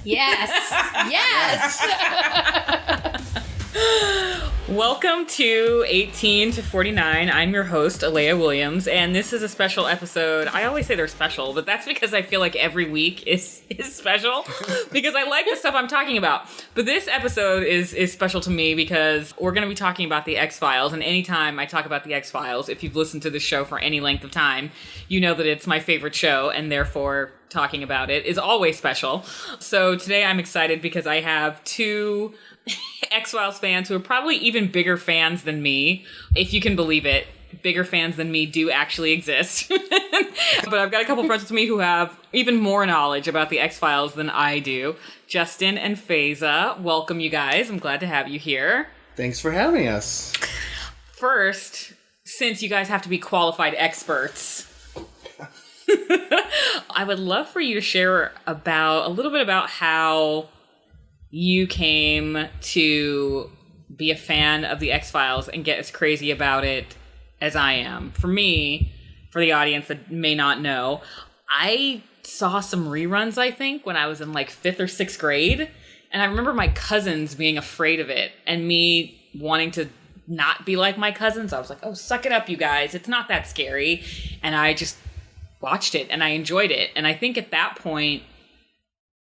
Yes. Welcome to 18 to 49. I'm your host, Alaia Williams, and this is a special episode. I always say they're special, but that's because I feel like every week is special because I like the stuff I'm talking about. But this episode is special to me because we're going to be talking about the X-Files, and anytime I talk about the X-Files, if you've listened to this show for any length of time, you know that it's my favorite show, and therefore talking about it is always special. So today I'm excited because I have two X-Files fans who are probably even bigger fans than me, if you can believe it. Bigger fans than me do actually exist. But I've got a couple friends with me who have even more knowledge about the X-Files than I do. Justin and Faiza, welcome you guys. I'm glad to have you here. Thanks for having us. First, since you guys have to be qualified experts, I would love for you to share a little bit about how you came to be a fan of the X-Files and get as crazy about it as I am. For me, for the audience that may not know, I saw some reruns, I think, when I was in like 5th or 6th grade. And I remember my cousins being afraid of it and me wanting to not be like my cousins. I was like, oh, suck it up, you guys. It's not that scary. And I just watched it and I enjoyed it. And I think at that point,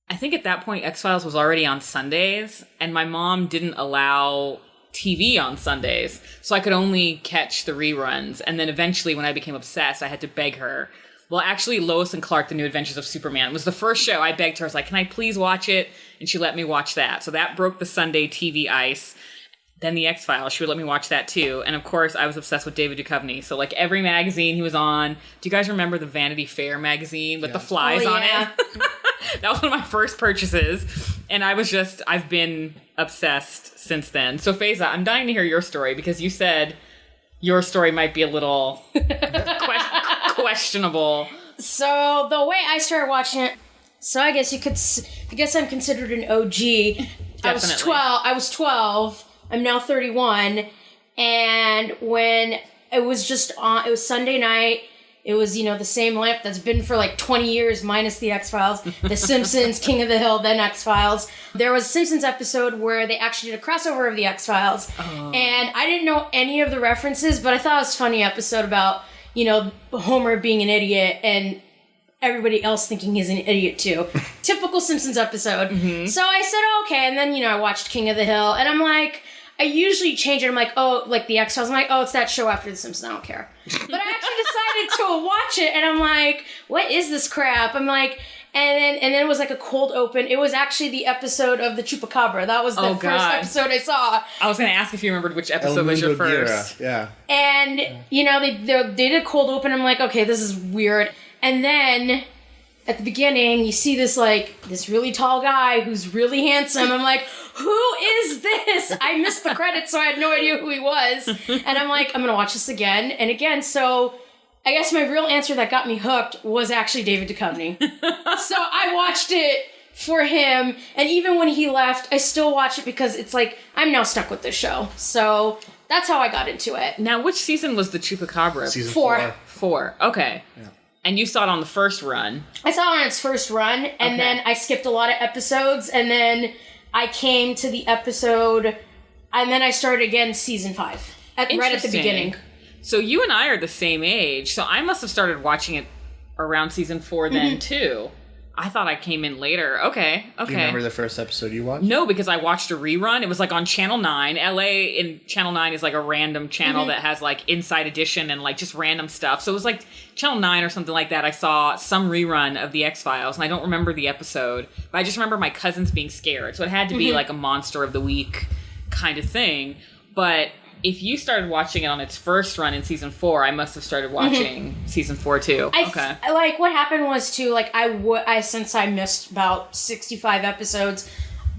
X-Files was already on Sundays, and my mom didn't allow TV on Sundays, so I could only catch the reruns. And then eventually, when I became obsessed, I had to beg her. Well, actually, Lois and Clark, The New Adventures of Superman was the first show I begged her. I was like, can I please watch it? And she let me watch that. So that broke the Sunday TV ice. Then the X-Files, she would let me watch that too. And of course, I was obsessed with David Duchovny. So like every magazine he was on. Do you guys remember the Vanity Fair magazine with the flies on it? That was one of my first purchases. And I've been obsessed since then. So Faiza, I'm dying to hear your story because you said your story might be a little questionable. So the way I started watching it, so I guess I'm considered an OG. Definitely. I was 12. I'm now 31. And when it was just on, it was Sunday night. It was, the same lamp that's been for like 20 years minus the X-Files. The Simpsons, King of the Hill, then X-Files. There was a Simpsons episode where they actually did a crossover of the X-Files. Oh. And I didn't know any of the references, but I thought it was a funny episode about, Homer being an idiot and everybody else thinking he's an idiot too. Typical Simpsons episode. Mm-hmm. So I said, oh, okay. And then, I watched King of the Hill. And I'm like, I usually change it. I'm like, oh, like the X-Files. I'm like, oh, it's that show after The Simpsons. I don't care. But I actually decided to watch it, and I'm like, what is this crap? I'm like, and then it was like a cold open. It was actually the episode of the Chupacabra. That was the first episode I saw. I was going to ask if you remembered which episode was your first. Yeah. And, they did a cold open. I'm like, okay, this is weird. And then at the beginning, you see this really tall guy who's really handsome. I'm like, who is this? I missed the credits, so I had no idea who he was. And I'm like, I'm going to watch this again and again. So I guess my real answer that got me hooked was actually David Duchovny. So I watched it for him. And even when he left, I still watch it because it's like, I'm now stuck with this show. So that's how I got into it. Now, which season was the Chupacabra? Season 4. 4. Okay. Yeah. And you saw it on the first run. I saw it on its first run, and then I skipped a lot of episodes, and then I came to the episode, and then I started again season 5, right at the beginning. So you and I are the same age, so I must have started watching it around season 4 then, too. I thought I came in later. Okay. Do you remember the first episode you watched? No, because I watched a rerun. It was like on Channel 9. LA in Channel 9 is like a random channel that has like Inside Edition and like just random stuff. So it was like Channel 9 or something like that. I saw some rerun of the X-Files, and I don't remember the episode, but I just remember my cousins being scared. So it had to be like a Monster of the Week kind of thing. But if you started watching it on its first run in season 4, I must have started watching season 4 too. Like what happened was too, like since I missed about 65 episodes,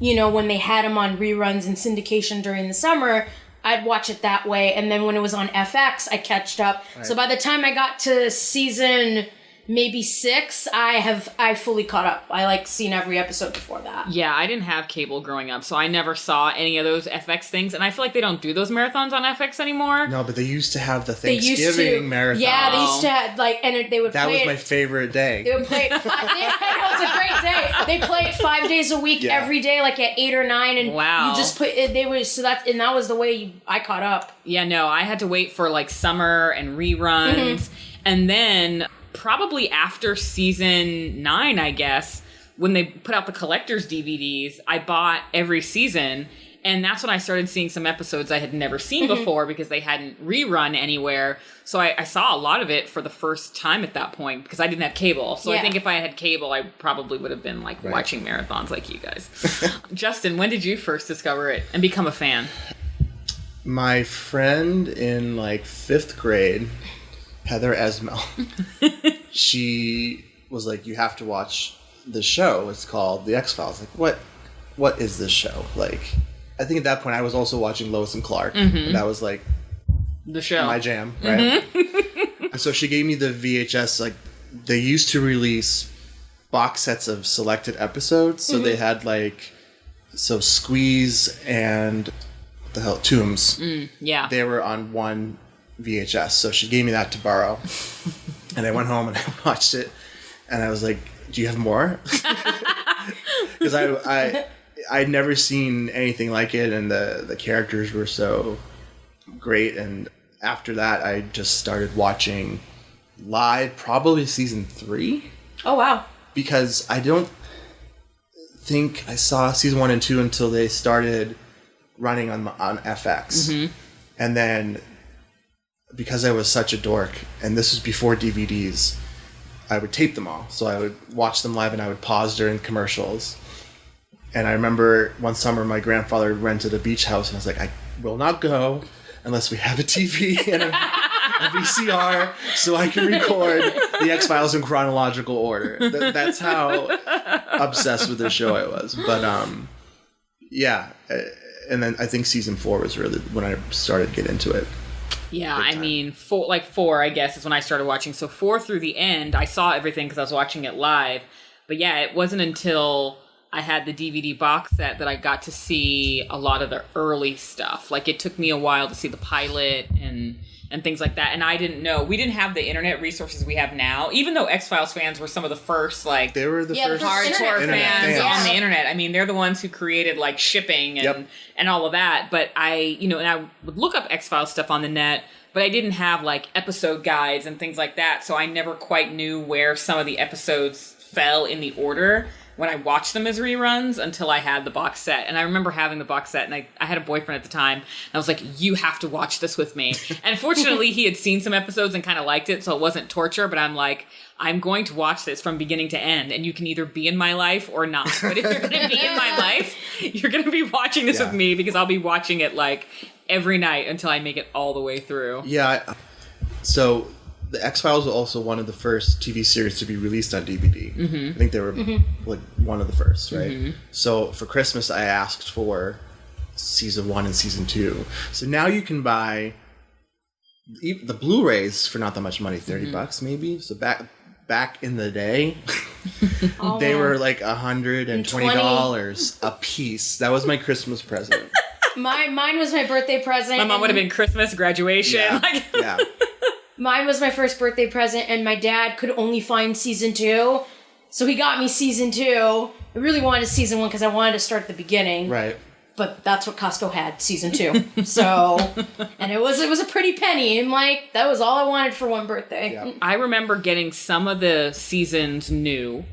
when they had them on reruns and syndication during the summer, I'd watch it that way. And then when it was on FX, I catched up. Right. So by the time I got to season maybe 6, I fully caught up. I like seen every episode before that. Yeah, I didn't have cable growing up, so I never saw any of those FX things, and I feel like they don't do those marathons on FX anymore. No, but they used to have the Thanksgiving marathon. Yeah, they used to have, like, and they would that play was my favorite day. They would play it. It was a great day. They play it 5 days a week, every day, like at 8 or 9, and you just put it. They was that was the way I caught up. Yeah, no, I had to wait for like summer and reruns, and then probably after season 9, I guess, when they put out the collector's DVDs, I bought every season. And that's when I started seeing some episodes I had never seen before because they hadn't rerun anywhere. So I saw a lot of it for the first time at that point because I didn't have cable. So I think if I had cable, I probably would have been like watching marathons like you guys. Justin, when did you first discover it and become a fan? My friend in like 5th grade, Heather Esmel, she was like, you have to watch the show. It's called The X-Files. Like, what is this show? Like, I think at that point I was also watching Lois and Clark. And that was like the show, my jam, right? And so she gave me the VHS. Like, they used to release box sets of selected episodes. So they had like, Squeeze and what the hell, Tooms. Yeah. They were on one VHS. So she gave me that to borrow. And I went home and I watched it. And I was like, do you have more? Because I'd never seen anything like it, and the characters were so great. And after that, I just started watching live, probably season 3. Oh, wow. Because I don't think I saw season 1 and 2 until they started running on FX. And then, because I was such a dork, and this was before DVDs, I would tape them all. So I would watch them live and I would pause during commercials. And I remember one summer my grandfather rented a beach house and I was like, I will not go unless we have a TV and a VCR so I can record the X-Files in chronological order. That's how obsessed with this show I was. But yeah, and then I think season 4 was really when I started to get into it. Yeah, I mean, 4, I guess, is when I started watching. So 4 through the end, I saw everything because I was watching it live. But yeah, it wasn't until I had the DVD box set that I got to see a lot of the early stuff. Like, it took me a while to see the pilot and things like that. And I didn't know. We didn't have the internet resources we have now. Even though X-Files fans were some of the first, like, they were the first hardcore fans on the internet. I mean, they're the ones who created, like, shipping and all of that. But and I would look up X-Files stuff on the net, but I didn't have, like, episode guides and things like that. So I never quite knew where some of the episodes fell in the order when I watched them as reruns until I had the box set. And I remember having the box set, and I had a boyfriend at the time, and I was like, you have to watch this with me. And fortunately, he had seen some episodes and kind of liked it, so it wasn't torture, but I'm like, I'm going to watch this from beginning to end, and you can either be in my life or not. But if you're going to be in my life, you're going to be watching this with me, because I'll be watching it, like, every night until I make it all the way through. Yeah, so the X-Files was also one of the first TV series to be released on DVD. I think they were like one of the first, right? So for Christmas, I asked for season 1 and season 2. So now you can buy the Blu-rays for not that much money, $30 maybe. So back in the day, they were like $120 a piece. That was my Christmas present. Mine was my birthday present. My mom would have been Christmas, graduation. Yeah. Mine was my first birthday present, and my dad could only find season 2, so he got me season 2. I really wanted season 1 because I wanted to start at the beginning. Right. But that's what Costco had, season 2. So, and it was a pretty penny. And like, that was all I wanted for one birthday. Yeah. I remember getting some of the seasons new,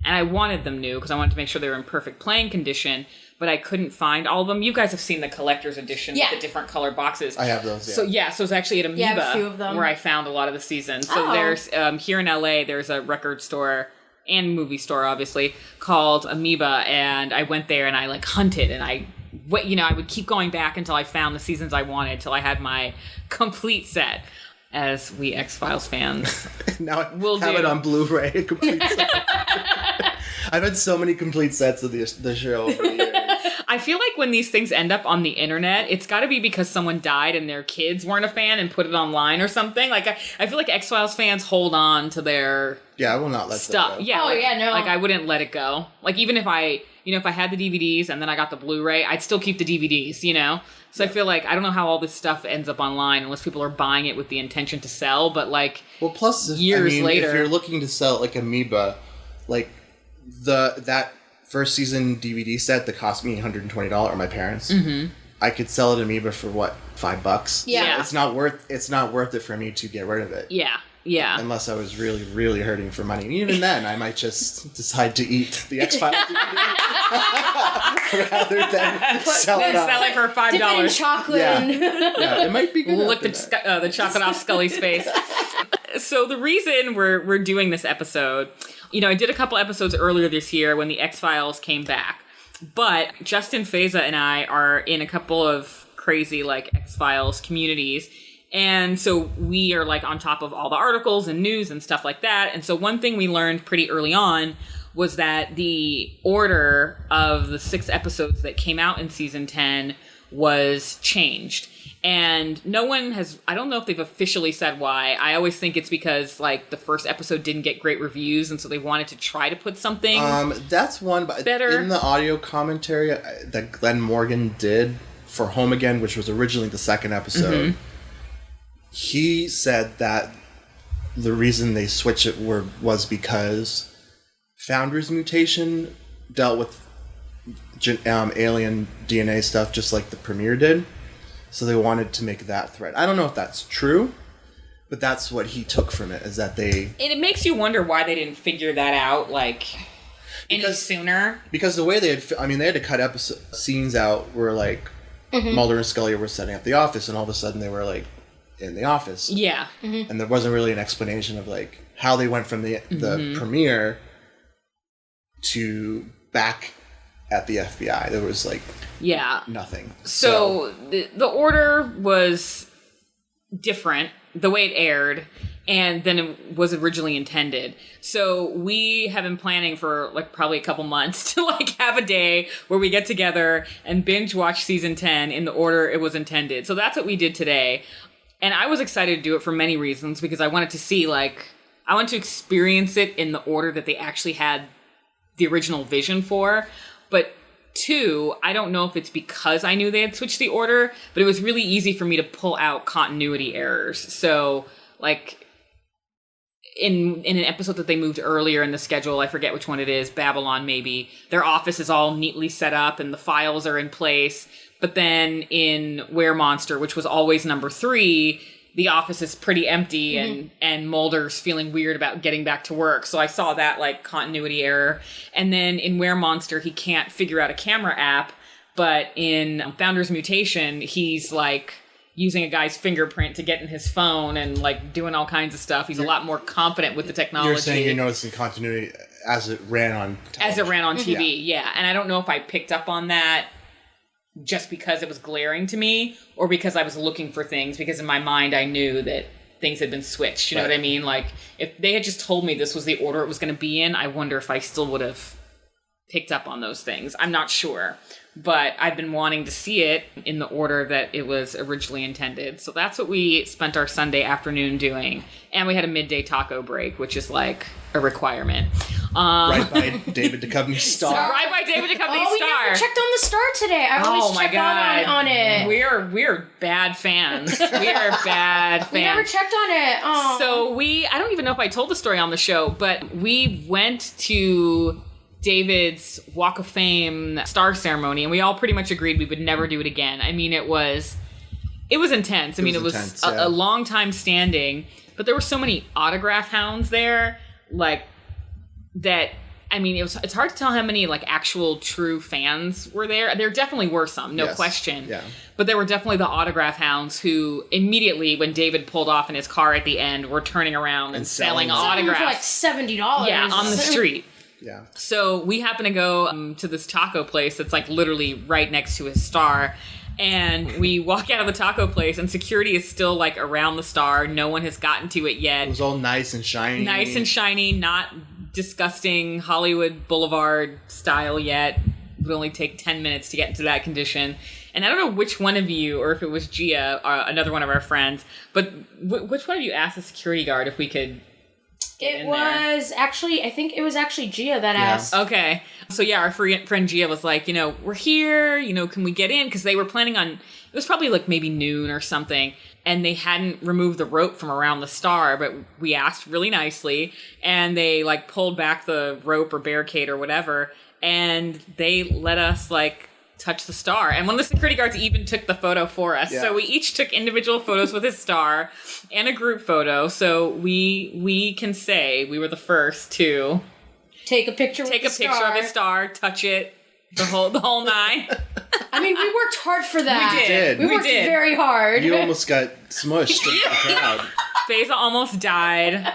and I wanted them new because I wanted to make sure they were in perfect playing condition, but I couldn't find all of them. You guys have seen the collector's edition with the different color boxes. I have those, So it's actually at Amoeba I have a few of them. where I found a lot of the seasons. So there's, here in LA, there's a record store and movie store, obviously, called Amoeba, and I went there and I, like, hunted, and I would keep going back until I found the seasons I wanted, till I had my complete set, as we X-Files fans now I will have do. it on Blu-ray, a complete set. I've had so many complete sets of the show over the years. I feel like when these things end up on the internet, it's got to be because someone died and their kids weren't a fan and put it online or something. Like, I feel like X-Files fans hold on to their Yeah, I will not let stuff. that go. Yeah. Oh, like, yeah, no. Like, I wouldn't let it go. Like, even if I had the DVDs and then I got the Blu-ray, I'd still keep the DVDs, you know? So I feel like, I don't know how all this stuff ends up online unless people are buying it with the intention to sell, but like, Well, plus, years later. if you're looking to sell like Amoeba, like that first season DVD set that cost me $120, or my parents, I could sell it at Amoeba for what, $5? Yeah. It's not worth it for me to get rid of it. yeah. Unless I was really, really hurting for money. And even then, I might just decide to eat the X-Files DVD rather than sell it off. Sell it for $5. Dip it in chocolate. Yeah, it might be good. Lick the chocolate off Scully's face. So the reason we're doing this episode, I did a couple episodes earlier this year when the X-Files came back. But Justin, Faiza, and I are in a couple of crazy, like, X-Files communities. And so we are, like, on top of all the articles and news and stuff like that. And so one thing we learned pretty early on was that the order of the 6 episodes that came out in season 10 was changed. And no one has, I don't know if they've officially said why. I always think it's because, like, the first episode didn't get great reviews, and so they wanted to try to put something that's one, but better. In the audio commentary that Glenn Morgan did for Home Again, which was originally the second episode, he said that the reason they switched it was because Founder's Mutation dealt with alien DNA stuff just like the premiere did. So they wanted to make that thread. I don't know if that's true, but that's what he took from it, is that they... And it makes you wonder why they didn't figure that out, like, any sooner. Because the way they had to cut scenes out where, like, Mulder and Scully were setting up the office, and all of a sudden they were, like, in the office. Yeah. And there wasn't really an explanation of, like, how they went from the premiere to back at the FBI. There was, like... Yeah. Nothing. So the order was different, the way it aired, and than it was originally intended. So we have been planning for like probably a couple months to like have a day where we get together and binge watch season 10 in the order it was intended. So that's what we did today. And I was excited to do it for many reasons, because I wanted to see, like, I wanted to experience it in the order that they actually had the original vision for. But 2, I don't know if it's because I knew they had switched the order, but it was really easy for me to pull out continuity errors. So, like, in an episode that they moved earlier in the schedule, I forget which one it is, Babylon maybe, their office is all neatly set up and the files are in place. But then in Weremonster, which was always number 3, the office is pretty empty and Mulder's feeling weird about getting back to work. So I saw that, like, continuity error. And then in Weremonster, he can't figure out a camera app. But in Founder's Mutation, he's, like, using a guy's fingerprint to get in his phone and, like, doing all kinds of stuff. He's a lot more confident with the technology. You're saying you're noticing continuity as it ran on television. As it ran on TV, yeah. And I don't know if I picked up on that just because it was glaring to me, or because I was looking for things, because in my mind I knew that things had been switched. You know what I mean? Like, if they had just told me this was the order it was going to be in, I wonder if I still would have picked up on those things. I'm not sure. But I've been wanting to see it in the order that it was originally intended. So that's what we spent our Sunday afternoon doing. And we had a midday taco break, which is like a requirement. Right by David Duchovny's star. Right by David Duchovny's Oh, we star. never checked on the star today. I always check on it. We're bad fans. We are bad fans. We never checked on it. Oh. So I don't even know if I told the story on the show, but we went to David's Walk of Fame star ceremony, and we all pretty much agreed we would never do it again. I mean, it was intense. I mean, it was a long time standing, but there were so many autograph hounds there, like, that, I mean, it's hard to tell how many, like, actual true fans were there. There definitely were some, no question. Yeah. But there were definitely the autograph hounds who immediately, when David pulled off in his car at the end, were turning around and selling autographs. For like $70. Yeah, on the street. Yeah. So we happen to go to this taco place that's like literally right next to his star. And we walk out of the taco place and security is still like around the star. No one has gotten to it yet. It was all nice and shiny. Nice and shiny, not disgusting Hollywood Boulevard style yet. would only take 10 minutes to get into that condition. And I don't know which one of you, or if it was Gia, another one of our friends, but which one of you asked the security guard if we could It was actually, I think it was actually Gia that asked. Okay. So yeah, our friend Gia was like, we're here, can we get in? Because they were planning on, it was probably like maybe noon or something, and they hadn't removed the rope from around the star, but we asked really nicely, and they like pulled back the rope or barricade or whatever, and they let us like touch the star. And one of the security guards even took the photo for us. Yeah. So we each took individual photos with his star and a group photo. So we can say we were the first to take a picture of the star, touch it, the whole nine. I mean, we worked hard for that. We did. We worked very hard. You almost got smushed in the crowd. Faiza almost died.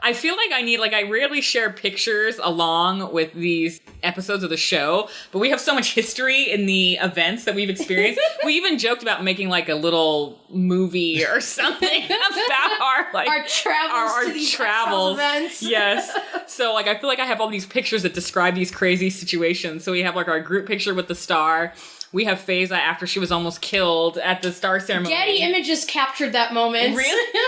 I feel like I rarely share pictures along with these episodes of the show, but we have so much history in the events that we've experienced. We even joked about making like a little movie or something about our travels to these events. Yes. So I feel like I have all these pictures that describe these crazy situations. So we have like our group picture with the star. We have Faiza after she was almost killed at the star ceremony. Getty Images captured that moment. Really?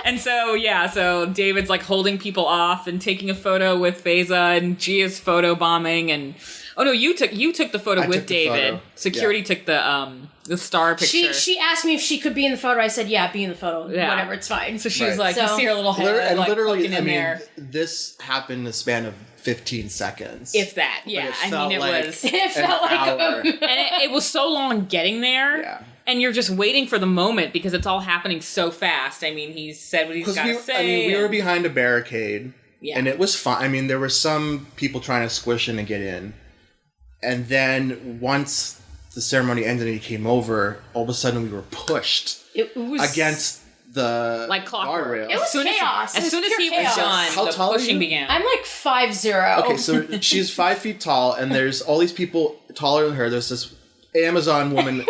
And so David's like holding people off and taking a photo with Faiza, and Gia's photo bombing, and you took the photo with David. Security took the star picture. She asked me if she could be in the photo. I said, yeah, be in the photo. Yeah. Whatever, it's fine. So she was like, you see her little head and like literally, poking in there. This happened in the span of 15 seconds. If that, yeah. It felt like and it was so long getting there. Yeah. And you're just waiting for the moment because it's all happening so fast. I mean, he said what he's got to say. We were behind a barricade, and it was fine. I mean, there were some people trying to squish in and get in. And then once the ceremony ended and he came over, all of a sudden we were pushed against the guardrail. It was chaos. As soon as he was done, the pushing began. I'm like 5'0". Okay, so she's 5 feet tall, and there's all these people taller than her. There's this Amazon woman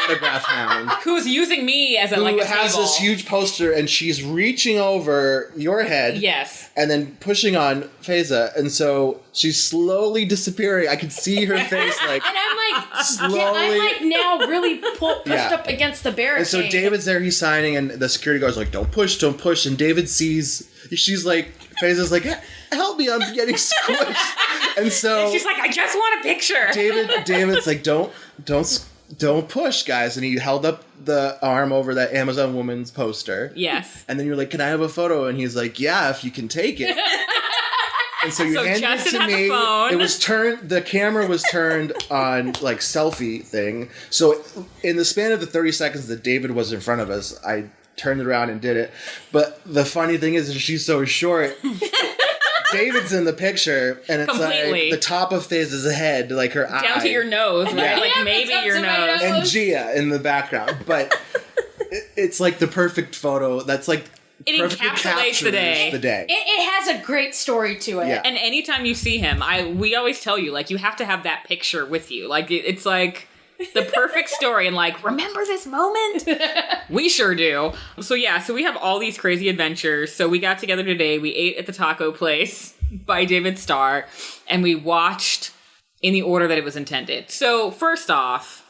autograph hound who's using me as who has this huge poster, and she's reaching over your head, and then pushing on Faiza, and so she's slowly disappearing. I can see her face like, and I'm like slowly. I'm like now really pushed up against the barricade. And so David's there, he's signing, and the security guard's like, don't push, and David sees, she's like, Faiza's like, help me, I'm getting squished. And so she's like, I just want a picture. David's like, don't push, guys. And he held up the arm over that Amazon woman's poster. Yes. And then you're like, can I have a photo? And he's like, yeah, if you can take it. And so you handed it to me. It was turned, the camera was turned on like selfie thing. So in the span of the 30 seconds that David was in front of us, I turned it around and did it. But the funny thing is she's so short. David's in the picture, and it's like the top of Faiza's head, like her eye. Down to your nose, right? Yeah. Like maybe your nose. And Gia in the background. But it's like the perfect photo. That's like it encapsulates the day. It has a great story to it. Yeah. And anytime you see him, we always tell you, like, you have to have that picture with you. Like, it's like the perfect story, and like, remember this moment? We sure do. So we have all these crazy adventures. So we got together today, we ate at the taco place by David Starr, and we watched in the order that it was intended. So first off,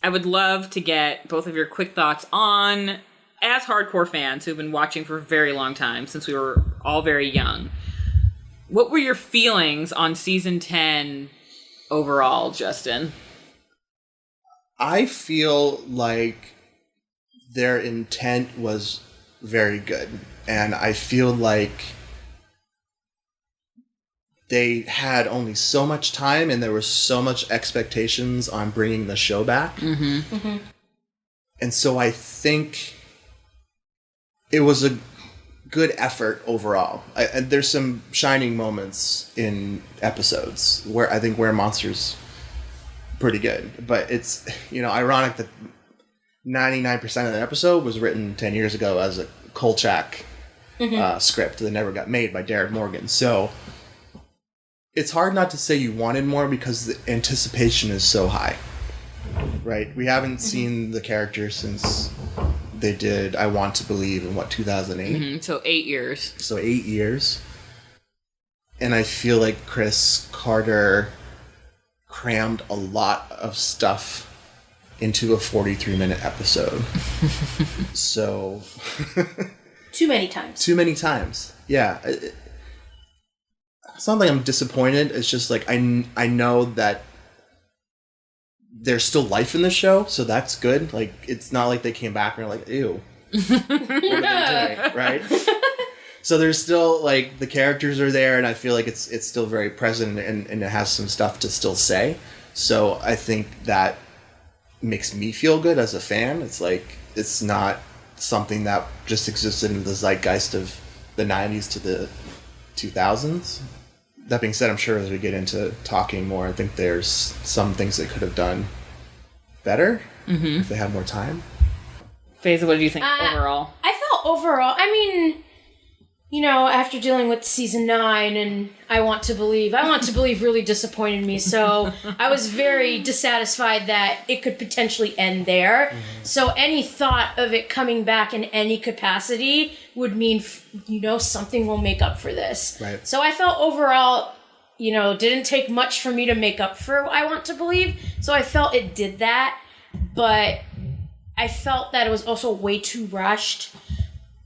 I would love to get both of your quick thoughts on, as hardcore fans who've been watching for a very long time, since we were all very young, what were your feelings on season 10 overall, Justin? I feel like their intent was very good. And I feel like they had only so much time, and there was so much expectations on bringing the show back. Mm-hmm. Mm-hmm. And so I think it was a good effort overall. And there's some shining moments in episodes where Monsters pretty good, but it's ironic that 99% of the episode was written 10 years ago as a Kolchak script that never got made by Derek Morgan. So it's hard not to say you wanted more because the anticipation is so high, right? We haven't seen the characters since they did I Want to Believe in 2008. Mm-hmm. So 8 years. So 8 years. And I feel like Chris Carter crammed a lot of stuff into a 43-minute episode. So too many times. Too many times. Yeah. It's not like I'm disappointed. It's just like I know that there's still life in the show, so that's good. Like, it's not like they came back and were like, ew. What are they doing? Right? So there's still, like, the characters are there, and I feel like it's still very present, and it has some stuff to still say. So I think that makes me feel good as a fan. It's like, it's not something that just existed in the zeitgeist of the 90s to the 2000s. That being said, I'm sure as we get into talking more, I think there's some things they could have done better if they had more time. Faiza, what do you think overall? I felt overall, I mean, you know, after dealing with season 9, and I Want to Believe really disappointed me. So I was very dissatisfied that it could potentially end there. Mm-hmm. So any thought of it coming back in any capacity would mean, you know, something will make up for this. Right. So I felt overall, you know, didn't take much for me to make up for I Want to Believe. So I felt it did that. But I felt that it was also way too rushed.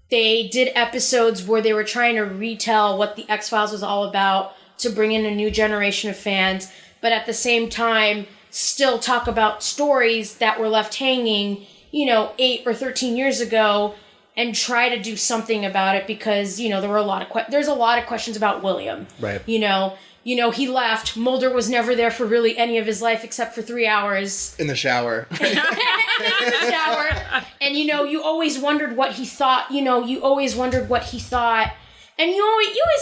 They did episodes where they were trying to retell what the X-Files was all about to bring in a new generation of fans, but at the same time, still talk about stories that were left hanging, you know, 8 or 13 years ago, and try to do something about it because, you know, there were there's a lot of questions about William. Right. You know, he left. Mulder was never there for really any of his life except for 3 hours. In the shower. In the shower. And, you know, you always wondered what he thought. And you always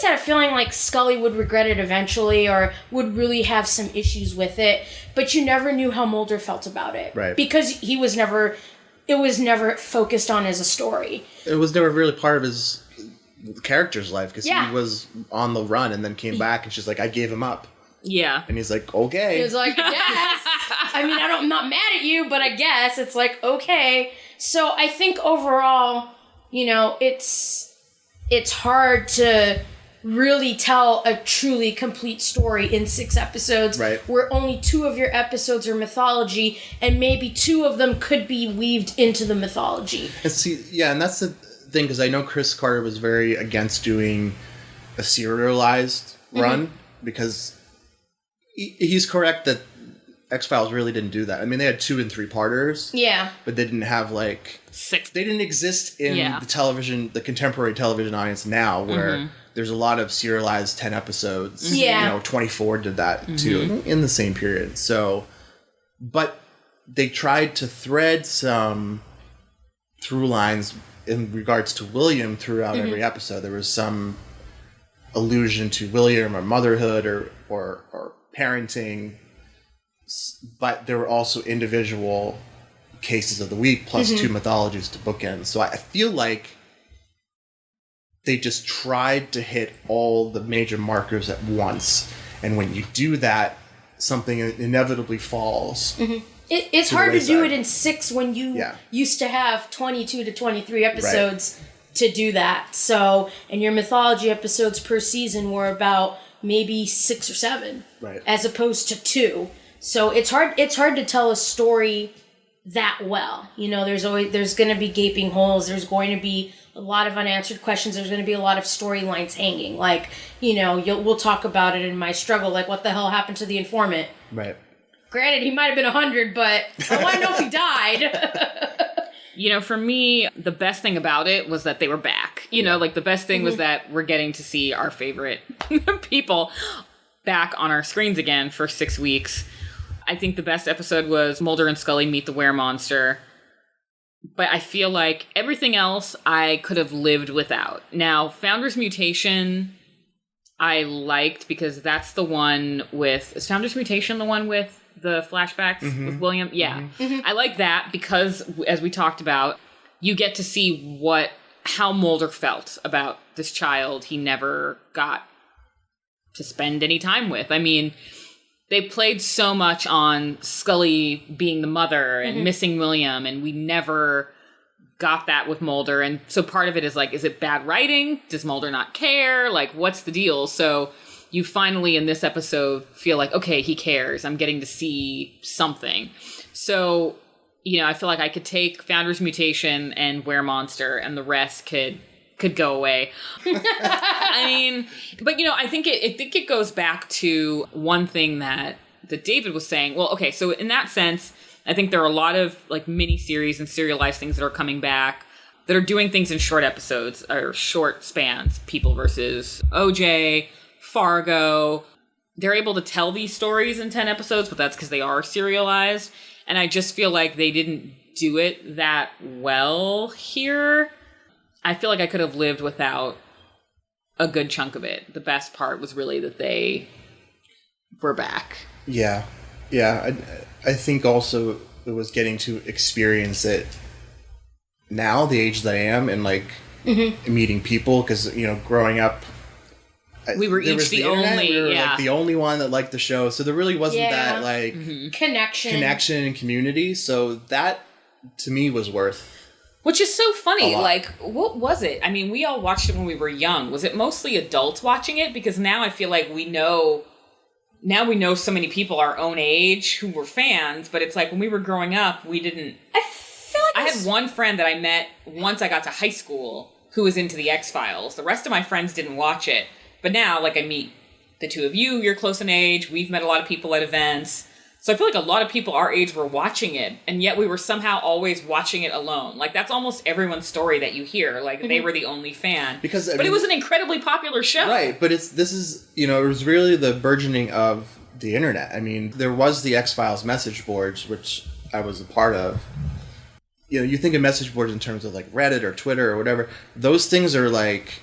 had a feeling like Scully would regret it eventually or would really have some issues with it. But you never knew how Mulder felt about it. Right. Because it was never focused on as a story. It was never really part of his character's life because Yeah. he was on the run and then came back and she's like, I gave him up. Yeah. And he's like, okay. He was like, I guess. I mean, I'm not mad at you, but I guess. It's like, okay. So I think overall, you know, it's hard to really tell a truly complete story in 6 episodes. Right. Where only 2 of your episodes are mythology and maybe 2 of them could be weaved into the mythology. And see, yeah, and that's the thing, because I know Chris Carter was very against doing a serialized run because he's correct that X-Files really didn't do that. I mean, they had 2 and 3 parters. Yeah. But they didn't have, like... 6. They didn't exist in the contemporary television audience now, where there's a lot of serialized 10 episodes. Yeah. You know, 24 did that, too, in the same period. So, but they tried to thread some through lines in regards to William throughout every episode. There was some allusion to William or motherhood or parenting, but there were also individual cases of the week plus 2 mythologies to bookend. So I feel like they just tried to hit all the major markers at once, and when you do that, something inevitably falls. It's hard to do it in 6 when you used to have 22 to 23 episodes to do that. So, and your mythology episodes per season were about maybe 6 or 7, as opposed to 2. So it's hard to tell a story that well. You know, there's going to be gaping holes. There's going to be a lot of unanswered questions. There's going to be a lot of storylines hanging. Like, you know, we'll talk about it in my struggle. Like, what the hell happened to the informant? Right. Granted, he might have been 100, but I want to know if he died. You know, for me, the best thing about it was that they were back. You know, like the best thing was that we're getting to see our favorite people back on our screens again for 6 weeks. I think the best episode was Mulder and Scully meet the were-monster. But I feel like everything else I could have lived without. Now, Founder's Mutation I liked because that's the one with... Is Founder's Mutation the one with the flashbacks with William? Yeah. I like that because, as we talked about, you get to see how Mulder felt about this child he never got to spend any time with. I mean, they played so much on Scully being the mother and missing William, and we never got that with Mulder. And so part of it is like, is it bad writing? Does Mulder not care? Like, what's the deal? So you finally in this episode feel like, okay, he cares. I'm getting to see something. So, you know, I feel like I could take Founder's Mutation and Weremonster and the rest could go away. I mean, but you know, I think it goes back to one thing that David was saying. Well, okay, so in that sense, I think there are a lot of like mini series and serialized things that are coming back that are doing things in short episodes or short spans. People versus OJ, Fargo. They're able to tell these stories in 10 episodes, but that's because they are serialized. And I just feel like they didn't do it that well here. I feel like I could have lived without a good chunk of it. The best part was really that they were back. Yeah. I think also it was getting to experience it now, the age that I am, and like meeting people, because, you know, growing up, we were each the only, we were like the only one that liked the show, so there really wasn't that like connection and community. So that to me was worth. Which is so funny. Like, what was it? I mean, we all watched it when we were young. Was it mostly adults watching it? Because now I feel like we know so many people our own age who were fans, but it's like when we were growing up, we didn't. I feel like I had one friend that I met once I got to high school who was into the X-Files. The rest of my friends didn't watch it. But now, like, I meet the two of you, you're close in age, we've met a lot of people at events. So I feel like a lot of people our age were watching it, and yet we were somehow always watching it alone. Like, that's almost everyone's story that you hear. Like, they were the only fan. But it was an incredibly popular show. Right, but this is, you know, it was really the burgeoning of the internet. I mean, there was the X-Files message boards, which I was a part of. You know, you think of message boards in terms of, like, Reddit or Twitter or whatever. Those things are, like,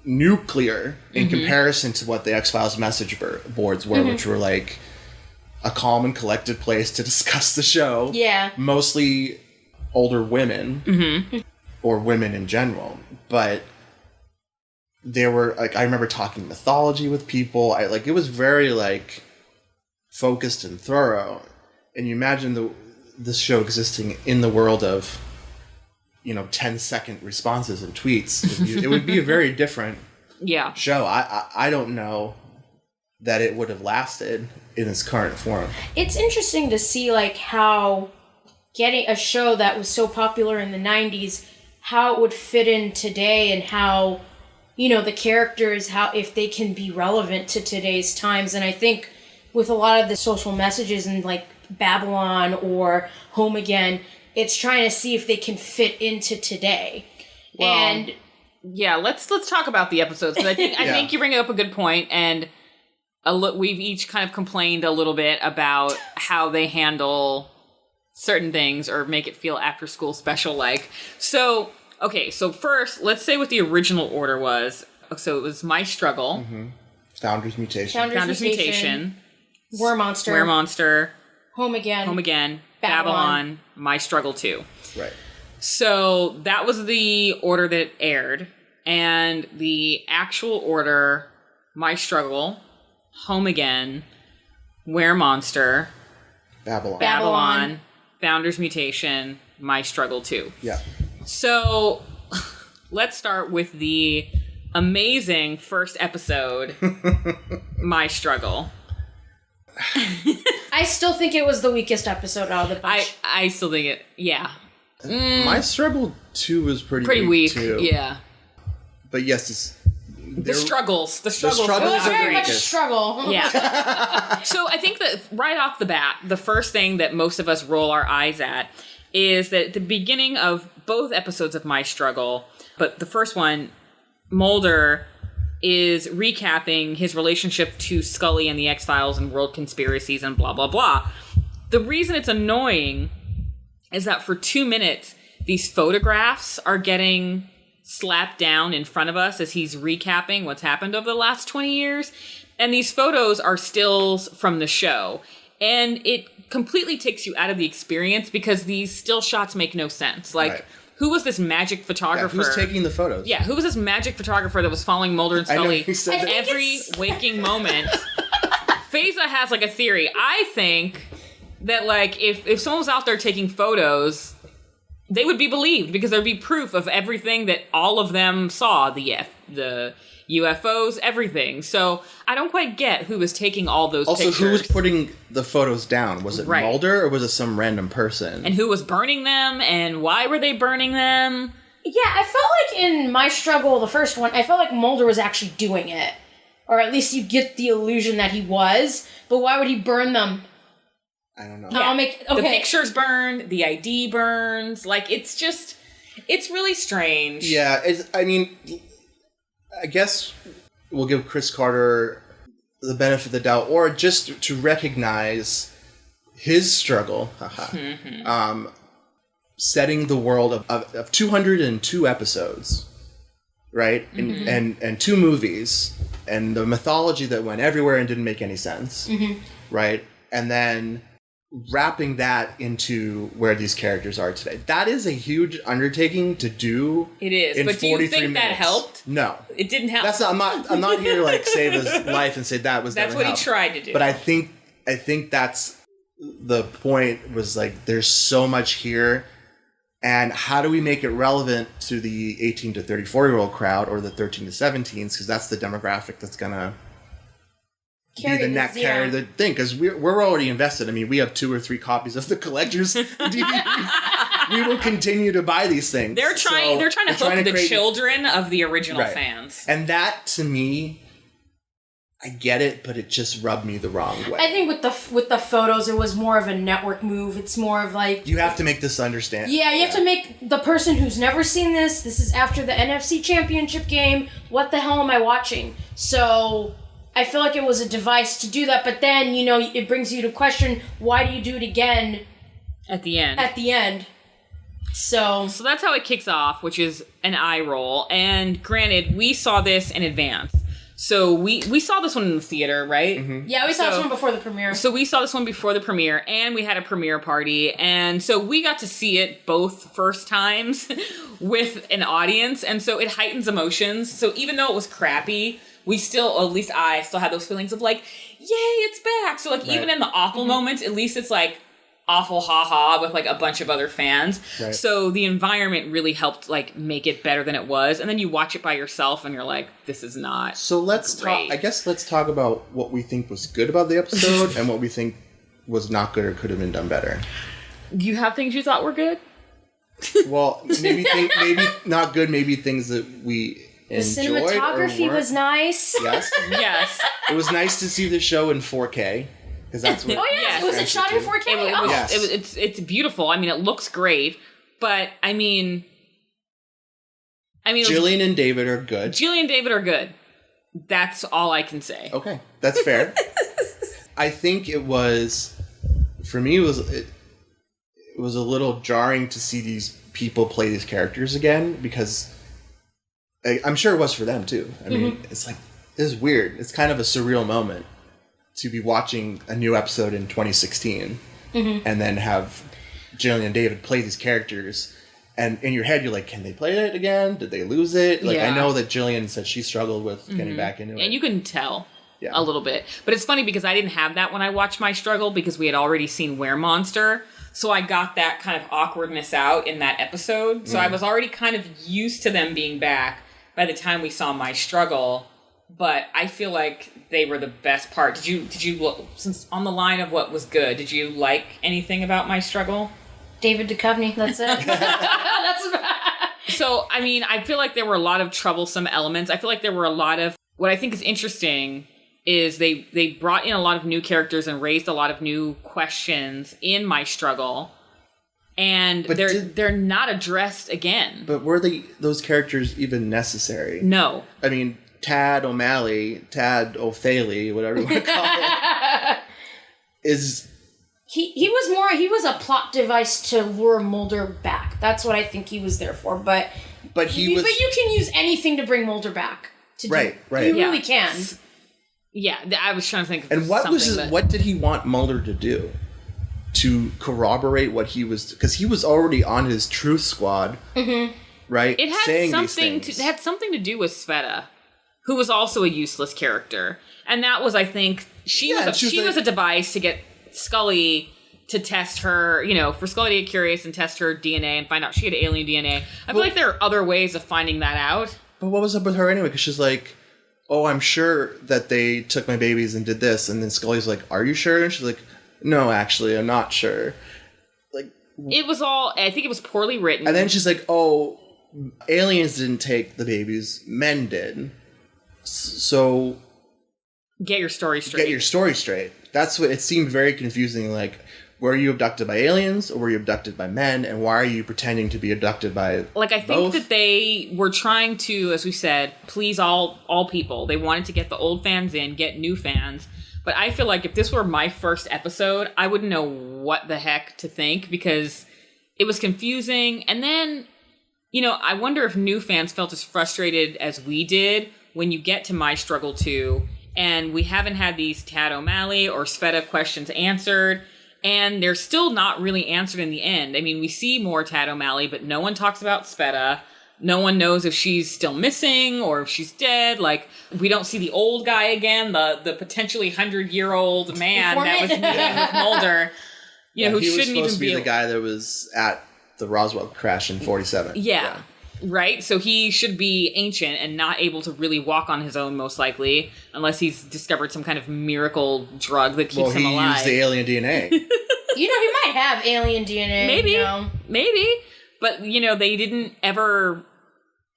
nuclear in comparison to what the X-Files message boards were, which were, like, a calm and collected place to discuss the show. Yeah. Mostly older women, or women in general. But there were, like, I remember talking mythology with people. It was very, like, focused and thorough. And you imagine this show existing in the world of, you know, 10-second responses and tweets. It would be a very different show. I don't know that it would have lasted in its current form. It's interesting to see, like, how getting a show that was so popular in the 90s, how it would fit in today, and how, you know, the characters, how if they can be relevant to today's times. And I think with a lot of the social messages and, like, Babylon or Home Again, it's trying to see if they can fit into today. Well, and yeah, let's talk about the episodes, because I think you bring up a good point, and we've each kind of complained a little bit about how they handle certain things or make it feel after school special like. So, okay, so first, let's say what the original order was. So it was My Struggle. Founder's Mutation. Founder's Mutation. Weremonster. Home Again. Babylon. My Struggle 2. Right. So that was the order that it aired. And the actual order, My Struggle, Home Again, Weremonster, Babylon, Founder's Mutation, My Struggle 2. Yeah. So let's start with the amazing first episode, My Struggle. I still think it was the weakest episode out of the bunch. I still think it, yeah. My Struggle 2 was pretty weak too. Yeah. But yes, the struggles. It was very much a struggle. Yeah. So I think that right off the bat, the first thing that most of us roll our eyes at is that at the beginning of both episodes of My Struggle, but the first one, Mulder is recapping his relationship to Scully and the X-Files and world conspiracies and blah, blah, blah. The reason it's annoying is that for 2 minutes, these photographs are getting slapped down in front of us as he's recapping what's happened over the last 20 years. And these photos are stills from the show. And it completely takes you out of the experience because these still shots make no sense. Like, right. Who was this magic photographer? Yeah, who's taking the photos? Yeah, who was this magic photographer that was following Mulder and Scully every it's... waking moment? Faiza has, like, a theory. I think that, like, if someone was out there taking photos, they would be believed because there'd be proof of everything that all of them saw. The the UFOs, everything. So I don't quite get who was taking all those also, pictures. who was putting the photos down? Was it Right. Mulder or was it some random person? And who was burning them, and why were they burning them? Yeah, I felt like in My Struggle, the first one, I felt like Mulder was actually doing it. Or at least you get the illusion that he was. But why would he burn them? I don't know. Yeah. The pictures burned, the ID burns. Like, it's really strange. Yeah, I guess we'll give Chris Carter the benefit of the doubt, or just to recognize his struggle, setting the world of 202 episodes, right? And 2 movies, and the mythology that went everywhere and didn't make any sense, right? And then wrapping that into where these characters are today. That is a huge undertaking to do. It is. In but do you 43 think minutes. that helped? No. It didn't help. That's not, I'm not here to like save his life and say that was That's never what helped. he tried to do. But I think that's the point, was like, there's so much here, and how do we make it relevant to the 18 to 34-year-old crowd, or the 13 to 17s, because that's the demographic that's gonna be the next carry the thing, because we're already invested. I mean, we have 2 or 3 copies of the collector's DVDs. We will continue to buy these things. They're trying to hook the children of the original Right. fans. And that, to me, I get it, but it just rubbed me the wrong way. I think with the photos, it was more of a network move. It's more of like, You have to make this understand. yeah, you have to make the person who's never seen this is after the NFC Championship game. What the hell am I watching? So I feel like it was a device to do that, but then, it brings you to question, why do you do it again At the end. So that's how it kicks off, which is an eye roll. And granted, we saw this in advance. So we saw this one in the theater, right? Mm-hmm. yeah, we saw this one before the premiere. So we saw this one before the premiere, and we had a premiere party. And so we got to see it both first times with an audience. And so it heightens emotions. So even though it was crappy, we still, at least I still had those feelings of like, yay, it's back. So like, even in the awful moments, at least it's like awful haha with like a bunch of other fans. Right. So the environment really helped like make it better than it was. And then you watch it by yourself and you're like, this is not So let's great. let's talk about what we think was good about the episode and what we think was not good or could have been done better. Do you have things you thought were good? Well, maybe not good, maybe things that we The enjoyed cinematography or was nice. Yes. Yes. It was nice to see the show in 4K, because that's what Oh yes, Yes. was it shot in 4K? Yes. It's beautiful. I mean, it looks great, but I mean, Jillian and David are good. Jillian and David are good. That's all I can say. Okay, that's fair. I think it was, for me, it was a little jarring to see these people play these characters again, because I'm sure it was for them too. I mean, it's like, this is weird. It's kind of a surreal moment to be watching a new episode in 2016 and then have Jillian and David play these characters. And in your head, you're like, can they play it again? Did they lose it? Like, Yeah. I know that Jillian said she struggled with getting back into it. And you can tell Yeah. a little bit. But it's funny because I didn't have that when I watched My Struggle, because we had already seen Were Monster. So I got that kind of awkwardness out in that episode. So I was already kind of used to them being back by the time we saw My Struggle. But I feel like they were the best part. Did you since on the line of what was good, did you like anything about My Struggle? David Duchovny, that's it. That's So, I mean, I feel like there were a lot of troublesome elements. I feel like there were a lot of, what I think is interesting is they brought in a lot of new characters and raised a lot of new questions in My Struggle. And But they're not addressed again. But were those characters even necessary? No. I mean, Tad O'Malley, Tad O'Faley, whatever you want to call it, is... He was a plot device to lure Mulder back. That's what I think he was there for. But you can use anything to bring Mulder back. Right. You really can. Yeah, I was trying to think of And something what did he want Mulder to do? To corroborate what he was... Because he was already on his truth squad, right? It had saying something these things. it had something to do with Sveta, who was also a useless character. And that was, I think, she was a device to get Scully to test her, for Scully to get curious and test her DNA and find out she had alien DNA. I feel like there are other ways of finding that out. but what was up with her anyway? Because she's like, oh, I'm sure that they took my babies and did this. And then Scully's like, are you sure? And she's like, no, actually, I'm not sure. Like, it was all, I think it was poorly written. And then she's like, oh, aliens didn't take the babies, men did. So get your story straight. Get your story straight. That's what it seemed very confusing. Like, were you abducted by aliens or were you abducted by men? And why are you pretending to be abducted by Like, I think both? that they were trying to, as we said, please all people. They wanted to get the old fans in, get new fans. But I feel like if this were my first episode, I wouldn't know what the heck to think because it was confusing. And then, you know, I wonder if new fans felt as frustrated as we did when you get to My Struggle 2 and we haven't had these Tad O'Malley or Sveta questions answered. And they're still not really answered in the end. I mean, we see more Tad O'Malley, but no one talks about Sveta. No one knows if she's still missing or if she's dead. Like, we don't see the old guy again, the potentially 100-year-old man that was meeting with Mulder. You know, who shouldn't even be... He was supposed to be the guy that was at the Roswell crash in 47. Yeah. Right? So he should be ancient and not able to really walk on his own, most likely, unless he's discovered some kind of miracle drug that keeps him alive. Well, he used the alien DNA. You know, he might have alien DNA. Maybe. You know? Maybe. But, you know, they didn't ever...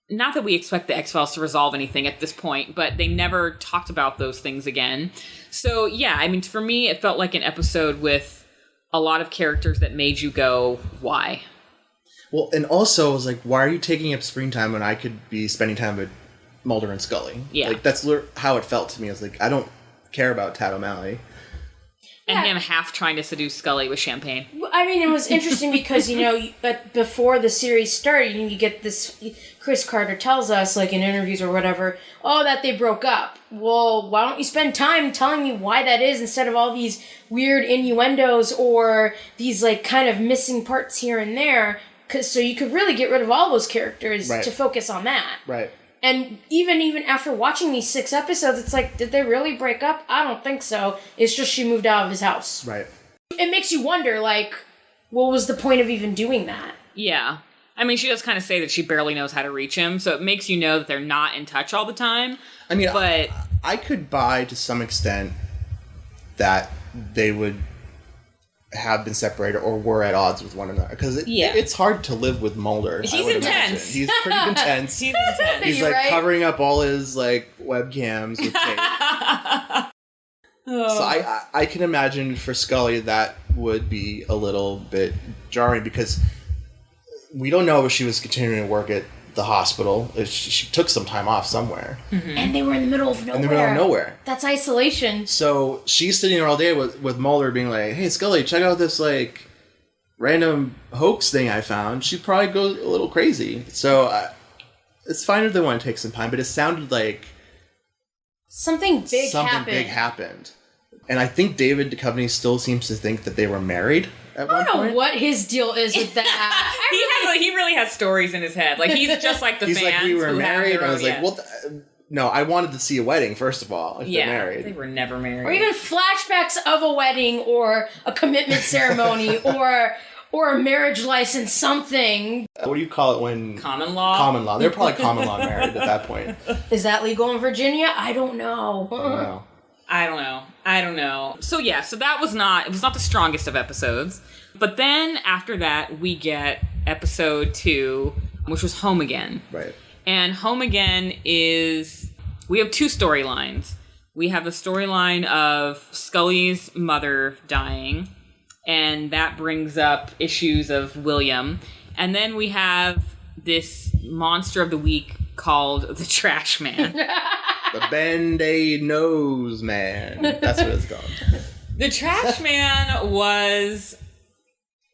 Not that we expect the X-Files to resolve anything at this point, but they never talked about those things again. So, yeah, I mean, for me, it felt like an episode with a lot of characters that made you go, why? Well, and also, I was like, why are you taking up screen time when I could be spending time with Mulder and Scully? Yeah. Like, that's how it felt to me. I was like, I don't care about Tad O'Malley. And him half trying to seduce Scully with champagne. I mean, it was interesting because, you know, but before the series started, you get this, Chris Carter tells us, like in interviews or whatever, that they broke up. Well, why don't you spend time telling me why that is instead of all these weird innuendos or these, like, kind of missing parts here and there? So you could really get rid of all those characters to focus on that. Right. And even after watching these 6 episodes, it's like, did they really break up? I don't think so. It's just she moved out of his house. Right. It makes you wonder, like, what was the point of even doing that? Yeah. I mean, she does kind of say that she barely knows how to reach him, so it makes you know that they're not in touch all the time. I mean, but I could buy to some extent that they would have been separated or were at odds with one another. Because it's hard to live with Mulder. He's intense. He's pretty intense. He's intense. He's like covering up all his like webcams with tape. So I can imagine for Scully that would be a little bit jarring because we don't know if she was continuing to work at the hospital. She took some time off somewhere. Mm-hmm. And they were in the middle of nowhere. That's isolation. So she's sitting there all day with Mulder being like, hey, Scully, check out this, like, random hoax thing I found. She'd probably go a little crazy. So it's fine if they want to take some time, but it sounded like something big happened. And I think David Duchovny still seems to think that they were married at one point. I don't know what his deal is with that. He really has stories in his head. Like, he's just like the he's fans. He's like, we were married. And I was like, well, no, I wanted to see a wedding, first of all, if they're married. They were never married. Or even flashbacks of a wedding or a commitment ceremony or a marriage license, something. What do you call it when... Common law? Common law. They're probably common law married at that point. Is that legal in Virginia? I don't know. I don't know. So yeah, so it was not the strongest of episodes. But then after that, we get episode 2, which was Home Again. Right. And Home Again we have 2 storylines. We have the storyline of Scully's mother dying, and that brings up issues of William. And then we have this monster of the week called the Trash Man. The Band-Aid Nose Man. That's what it's called. The Trash Man was,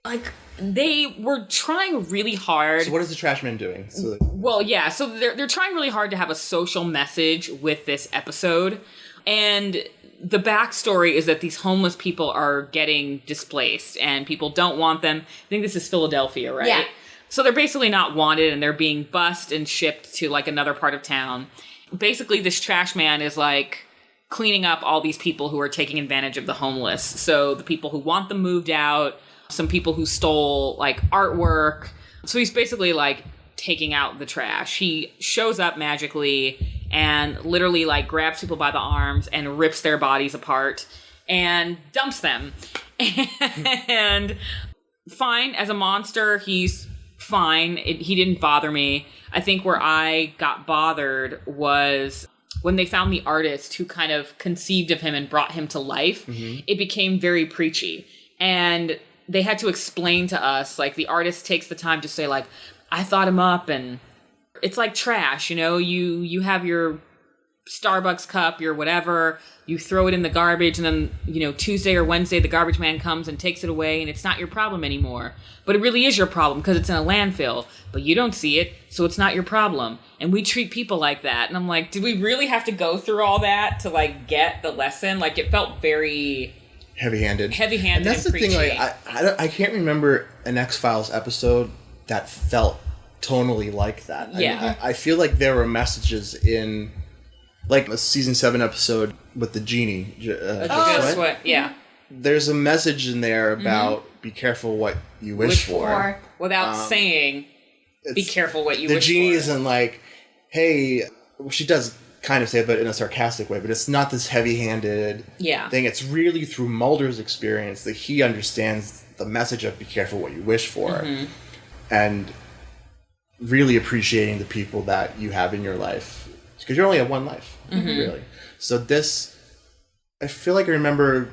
like, they were trying really hard. So what is the Trash Man doing? So they're trying really hard to have a social message with this episode. And the backstory is that these homeless people are getting displaced and people don't want them. I think this is Philadelphia, right? Yeah. So they're basically not wanted and they're being bussed and shipped to, like, another part of town. Basically, this Trash Man is, like, cleaning up all these people who are taking advantage of the homeless. So the people who want them moved out, some people who stole, like, artwork. So he's basically, like, taking out the trash. He shows up magically and literally like grabs people by the arms and rips their bodies apart and dumps them. And fine, as a monster, he's fine. He didn't bother me. I think where I got bothered was when they found the artist who kind of conceived of him and brought him to life. It became very preachy. And they had to explain to us, like, the artist takes the time to say, like, I thought him up, and it's like trash, you know? You have your Starbucks cup, your whatever, you throw it in the garbage, and then, you know, Tuesday or Wednesday, the garbage man comes and takes it away, and it's not your problem anymore. But it really is your problem because it's in a landfill, but you don't see it, so it's not your problem. And we treat people like that. And I'm like, did we really have to go through all that to, like, get the lesson? Like, it felt very heavy-handed. And that's the preachy. thing, like, I can't remember an X-Files episode that felt tonally like that. Yeah. I feel like there were messages in, like, a season 7 episode with the genie. Yeah. There's a message in there about be careful what you wish for. Without saying, be careful what you wish for. The genie isn't like, hey, well, she does kind of say it, but in a sarcastic way, but it's not this heavy-handed thing. It's really through Mulder's experience that he understands the message of be careful what you wish for. And really appreciating the people that you have in your life. Because you only have one life, really. So this, I feel like I remember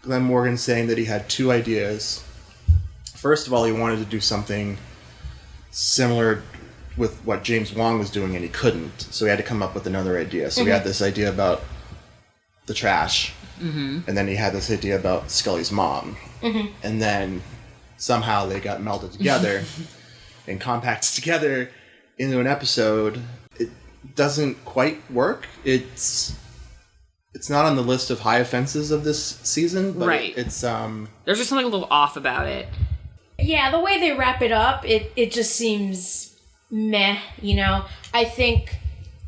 Glenn Morgan saying that he had 2 ideas. First of all, he wanted to do something similar with what James Wong was doing, and he couldn't. So he had to come up with another idea. So he had this idea about the trash, and then he had this idea about Scully's mom. And then somehow they got melded together and compacted together into an episode. It doesn't quite work. It's not on the list of high offenses of this season, but it's there's just something a little off about it. Yeah, the way they wrap it up, it just seems meh, you know? I think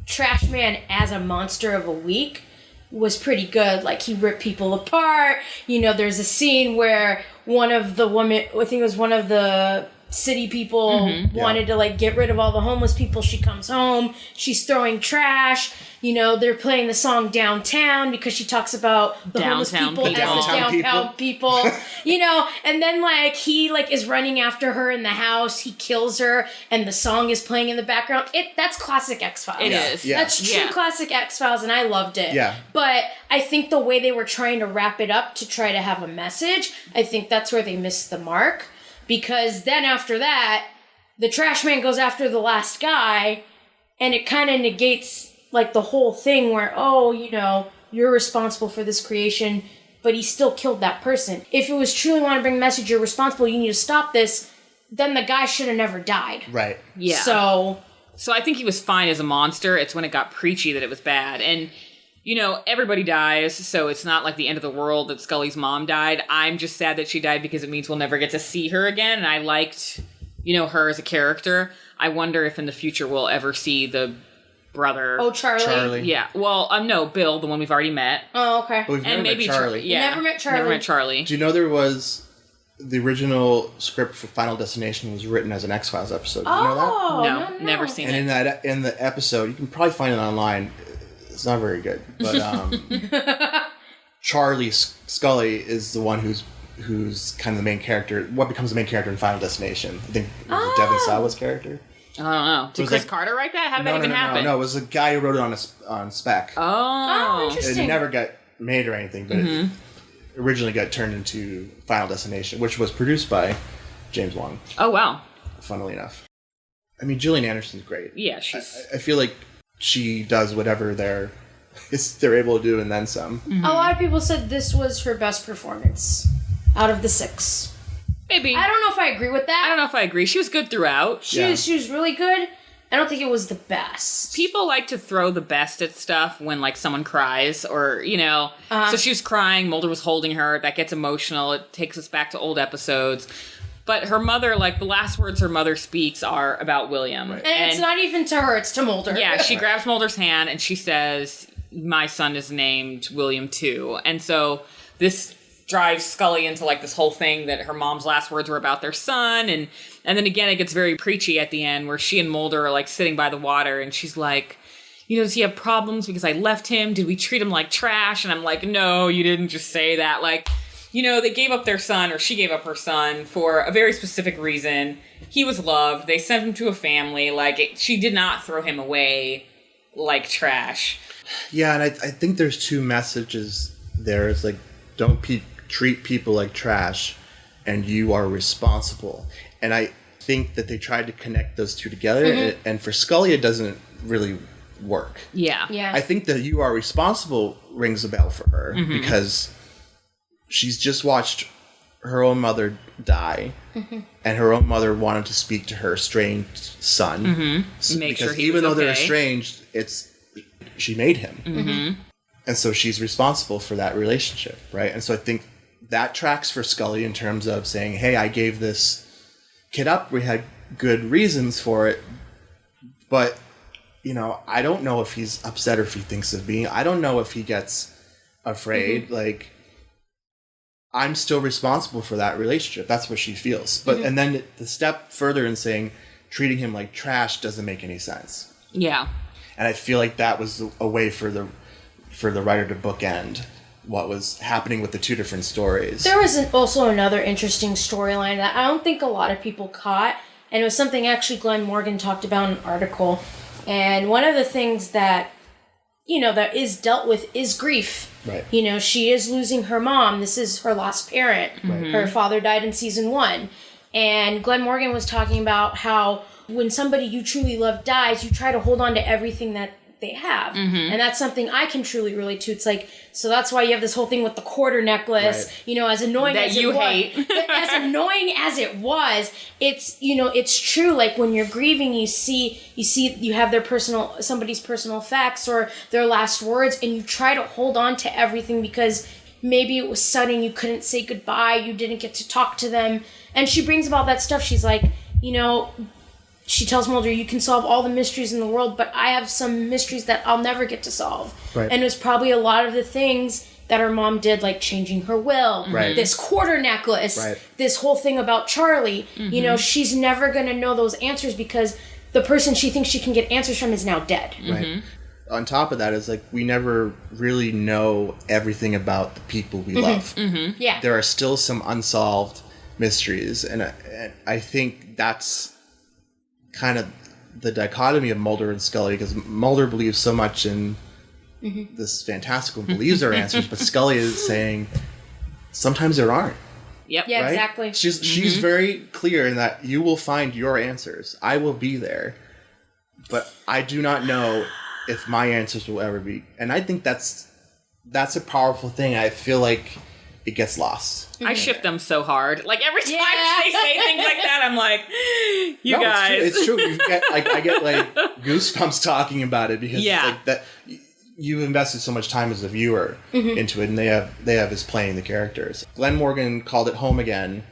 Trash Man as a monster of a week was pretty good. Like, he ripped people apart. You know, there's a scene where one of the women, I think it was one of the city people wanted to, like, get rid of all the homeless people. She comes home, she's throwing trash. You know, they're playing the song Downtown because she talks about the homeless people as the downtown people. You know, and then, like, he, like, is running after her in the house. He kills her, and the song is playing in the background. That's classic X-Files. It is. Yeah. That's true classic X-Files, and I loved it. Yeah. But I think the way they were trying to wrap it up to try to have a message, I think that's where they missed the mark. Because then after that, the trash man goes after the last guy, and it kind of negates, like, the whole thing where, oh, you know, you're responsible for this creation, but he still killed that person. If it was truly want to bring a message, you're responsible, you need to stop this, then the guy should have never died. right. Yeah. So I think he was fine as a monster. It's when it got preachy that it was bad. And, you know, everybody dies, so it's not like the end of the world that Scully's mom died. I'm just sad that she died because it means we'll never get to see her again. And I liked, you know, her as a character. I wonder if in the future we'll ever see the brother. Oh, Charlie. Yeah. Well, no, Bill, the one we've already met. Oh, okay. But we've never met Charlie. Never met Charlie. Never met Charlie. Do you know there was the original script for Final Destination was written as an X-Files episode? Did you know that? No, never seen And it. in the episode, you can probably find it online. It's not very good, but Charlie Scully is the one who's kind of the main character. What becomes the main character in Final Destination? I think it was Devin Sawa's character. I don't know. Did Chris Carter write that? How did that even happen? No, it was a guy who wrote it on spec. Oh, interesting. It never got made or anything, but it originally got turned into Final Destination, which was produced by James Wong. Oh, wow. Funnily enough. I mean, Gillian Anderson's great. Yeah, she's... I feel like she does whatever they're able to do and then some. A lot of people said this was her best performance out of the 6. Maybe. I don't know if I agree with that. I don't know if I agree. She was good throughout. She was really good. I don't think it was the best. People like to throw the best at stuff when, like, someone cries or, you know. So she was crying. Mulder was holding her. That gets emotional. It takes us back to old episodes. But her mother, like, the last words her mother speaks are about William. Right. And it's not even to her, it's to Mulder. Yeah, she grabs Mulder's hand and she says, my son is named William too. And so this drives Scully into like this whole thing that her mom's last words were about their son. And then again, it gets very preachy at the end where she and Mulder are like sitting by the water and she's like, does he have problems because I left him? Did we treat him like trash? And I'm like, no, you didn't just say that. Like, they gave up their son, or she gave up her son for a very specific reason. He was loved. They sent him to a family. Like, she did not throw him away like trash. Yeah, and I think there's two messages there. It's like, don't treat people like trash, and you are responsible. And I think that they tried to connect those two together, and for Scully, it doesn't really work. Yeah. I think that you are responsible rings a bell for her, because she's just watched her own mother die, and her own mother wanted to speak to her estranged son. Make sure he even was though they're okay. estranged, she made him. And so she's responsible for that relationship, right? And so I think that tracks for Scully in terms of saying, hey, I gave this kid up. We had good reasons for it. But, I don't know if he's upset or if he thinks of me. I don't know if he gets afraid. Like, I'm still responsible for that relationship. That's what she feels. But and then the step further in saying treating him like trash doesn't make any sense. Yeah. And I feel like that was a way for the writer to bookend what was happening with the two different stories. There was also another interesting storyline that I don't think a lot of people caught, and it was something actually Glenn Morgan talked about in an article. And one of the things that, that is dealt with is grief. Right. She is losing her mom. This is her last parent. Right. Her father died in season 1. And Glenn Morgan was talking about how when somebody you truly love dies, you try to hold on to everything that they have. And that's something I can truly relate to. It's like, so that's why you have this whole thing with the quarter necklace, as annoying that as you it was. hate. As annoying as it was, it's, it's true. Like when you're grieving, you have somebody's personal effects or their last words, and you try to hold on to everything because maybe it was sudden, you couldn't say goodbye, you didn't get to talk to them. And she brings about that stuff. She's like, she tells Mulder, you can solve all the mysteries in the world, but I have some mysteries that I'll never get to solve. Right. And it was probably a lot of the things that her mom did, like changing her will, this quarter necklace, this whole thing about Charlie. She's never going to know those answers because the person she thinks she can get answers from is now dead. Right. On top of that is like, we never really know everything about the people we love. Yeah. There are still some unsolved mysteries. And I think that's kind of the dichotomy of Mulder and Scully, because Mulder believes so much in this fantastical and believes there are answers, but Scully is saying sometimes there aren't. Yep. Yeah, right? exactly. She's very clear in that you will find your answers. I will be there, but I do not know if my answers will ever be. And I think that's a powerful thing. I feel like it gets lost. I ship them so hard. Like every time they say things like that, I'm like, you guys. It's true. You get, I get like goosebumps talking about it because it's like that. You invested so much time as a viewer into it, and they have us playing the characters. Glenn Morgan called it Home Again,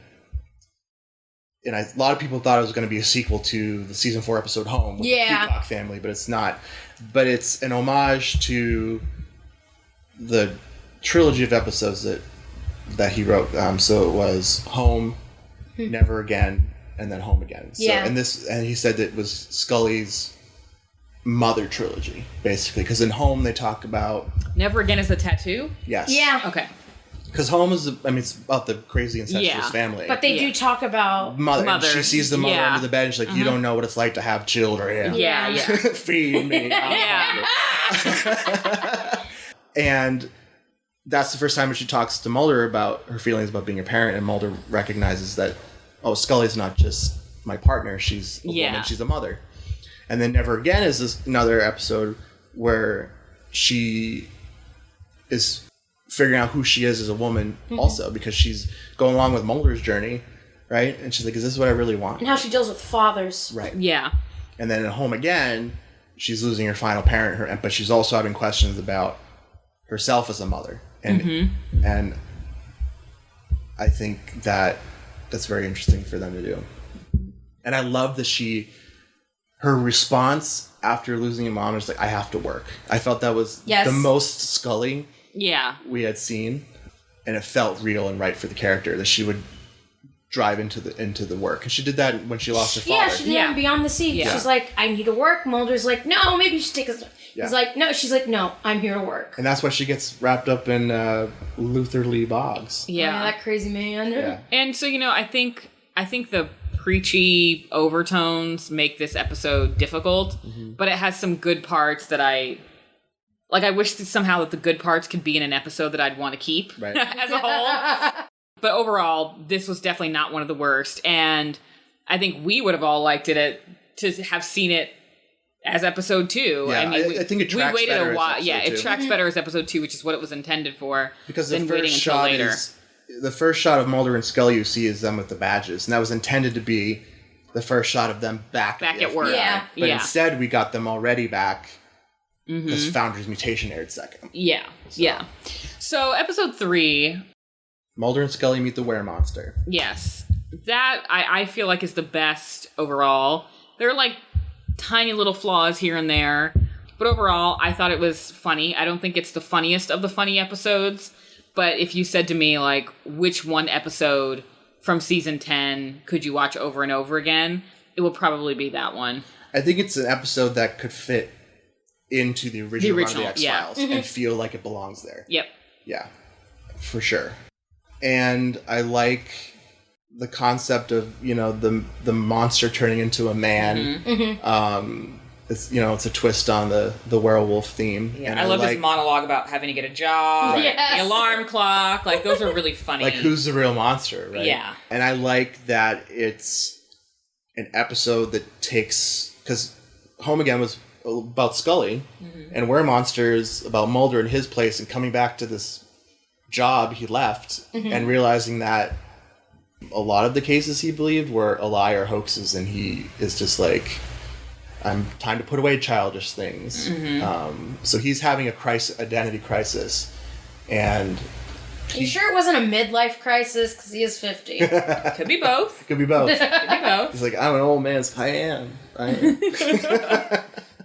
and a lot of people thought it was going to be a sequel to the season 4 episode Home with the Peacock family, but it's not. But it's an homage to the trilogy of episodes that he wrote. So it was Home, Never Again, and then Home Again. So, and he said that it was Scully's mother trilogy, basically, because in Home they talk about Never Again is the tattoo. Yes. Yeah. Okay. Because Home is, it's about the crazy incestuous family. But they do talk about mother. And she sees the mother under the bed, and she's like, "You don't know what it's like to have children. Yeah. Feed me." And that's the first time when she talks to Mulder about her feelings about being a parent, and Mulder recognizes that, Scully's not just my partner; she's a woman. She's a mother. And then Never Again is another episode where she is figuring out who she is as a woman also, because she's going along with Mulder's journey, right? And she's like, is this what I really want? and how she deals with fathers. Right. Yeah. And then in Home Again, she's losing her final parent, but she's also having questions about herself as a mother. And and I think that's very interesting for them to do. And I love that her response after losing a mom is like, I have to work. I felt that was the most Scully we had seen. and it felt real and right for the character that she would drive into the work. And she did that when she lost her father. Yeah, she did that Beyond the Sea. Yeah. She's like, I need to work. Mulder's like, no, maybe you should take a... He's like, no. She's like, no, I'm here to work. And that's why she gets wrapped up in Luther Lee Boggs. Yeah. Oh, that crazy man. Yeah. And so, I think the preachy overtones make this episode difficult, but it has some good parts that I wish that somehow that the good parts could be in an episode that I'd want to keep as a whole. But overall, this was definitely not one of the worst. And I think we would have all liked it to have seen it as episode 2. Yeah, I mean, I think it tracks we waited better a while. as Yeah, episode it 2. tracks better as episode 2, which is what it was intended for. Because than the waiting first until shot later. the first shot of Mulder and Scully you see is them with the badges, and that was intended to be the first shot of them back Back the at work. FBI. Yeah. But Yeah. instead we got them already back because Founder's Mutation aired second. Yeah, yeah. So episode 3, Mulder and Scully meet the Weremonster. yes, that I feel like is the best overall. There are like tiny little flaws here and there, but overall I thought it was funny. I don't think it's the funniest of the funny episodes, but if you said to me like which one episode from season 10 could you watch over and over again, it will probably be that one. I think it's an episode that could fit into the original run of the yeah. X-Files and feel like it belongs there. Yep. Yeah, for sure. And I like the concept of, the monster turning into a man. It's a twist on the werewolf theme. Yeah, And I love his monologue about having to get a job, Yes. the alarm clock. Like, those are really funny. Like, who's the real monster, right? Yeah. And I like that it's an episode that takes... Because Home Again was about Scully, and Weremonster is about Mulder in his place and coming back to this job he left and realizing that a lot of the cases he believed were a lie or hoaxes, and he is just like... time to put away childish things. So he's having a identity crisis. And... Are you sure it wasn't a midlife crisis? Because he is 50. Could be both. Could be both. Could be both. He's like, I'm an old man. I am.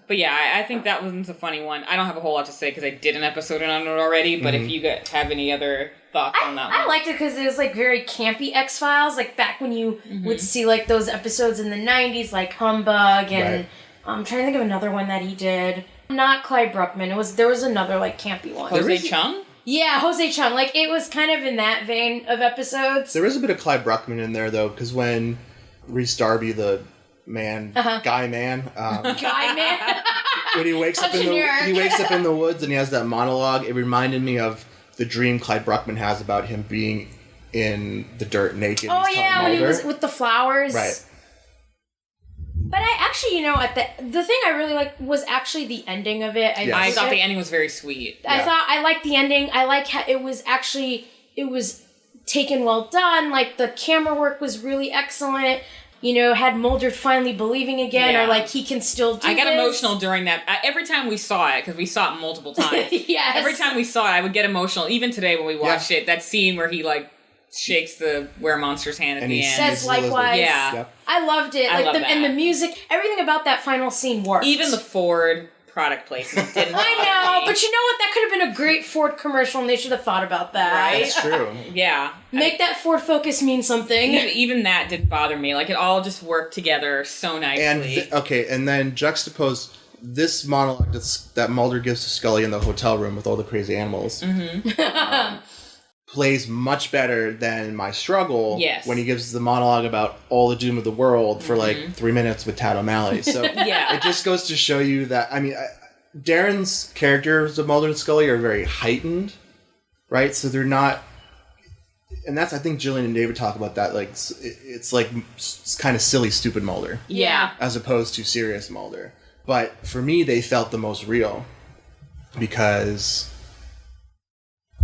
But yeah, I think that one's a funny one. I don't have a whole lot to say because I did an episode on it already, but if you have any other thoughts on that one. I liked it because it was like very campy X-Files, like back when you would see like those episodes in the 90s, like Humbug, and Right. I'm trying to think of another one that he did. Not Clyde Bruckman. There was another like campy one. Jose Chung? Yeah, Jose Chung. Like it was kind of in that vein of episodes. There is a bit of Clyde Bruckman in there, though, because when Rhys Darby, the man, guy man, Guy man. when he wakes up in the woods and he has that monologue, it reminded me of the dream Clyde Bruckman has about him being in the dirt naked. Oh He's telling yeah, when he Mulder. was with the flowers. Right. But I actually, at the thing I really liked was actually the ending of it. Yes. I thought the ending was very sweet. I liked the ending. I like how it was taken well done. Like the camera work was really excellent. Had Mulder finally believing again, Yeah. or like he can still do I got this. emotional during that. Every time we saw it, because we saw it multiple times. Yes. Every time we saw it, I would get emotional. Even today when we watched it, that scene where he like shakes the Weremonster's hand at And the he end. Says likewise. Yeah. Yep. I loved it. I Like love and that. the music, everything about that final scene worked. Even the Ford product placement didn't I bother know, me. but you know what? That could have been a great Ford commercial, and they should have thought about that. Right? That's true. Yeah. Make that Ford Focus mean something. Even that didn't bother me. Like, it all just worked together so nicely. And and then juxtapose this monologue that Mulder gives to Scully in the hotel room with all the crazy animals. Plays much better than my struggle when he gives the monologue about all the doom of the world for like 3 minutes with Tad O'Malley. So Yeah. it just goes to show you that, Darren's characters of Mulder and Scully are very heightened, right? So they're not, and that's, I think Jillian and David talk about that, like, it's like it's kind of silly, stupid Mulder. Yeah. As opposed to serious Mulder. But for me, they felt the most real because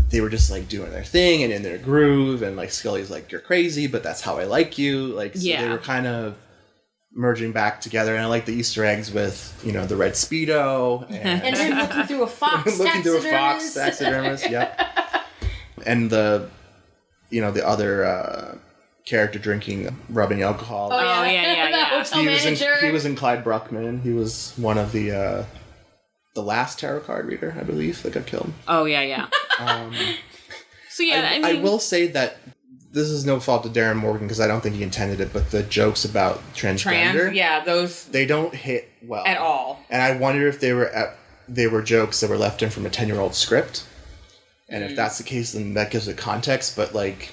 they were just like doing their thing and in their groove, and like Scully's like, you're crazy, but that's how I like you. Like, so they were kind of merging back together, and I like the Easter eggs with, the red Speedo And him looking through a fox looking through a fox taxidermist. taxidermist, yep. And the other character rubbing alcohol. Oh, yeah. yeah. The hotel manager. He was in Clyde Bruckman. He was one of the last tarot card reader, I believe, that got killed. Oh, yeah. So yeah, I mean, I will say that this is no fault of Darren Morgan because I don't think he intended it, but the jokes about transgender, those they don't hit well at all. And I wonder if they were jokes that were left in from a 10-year-old script. And if that's the case, then that gives it context. But, like,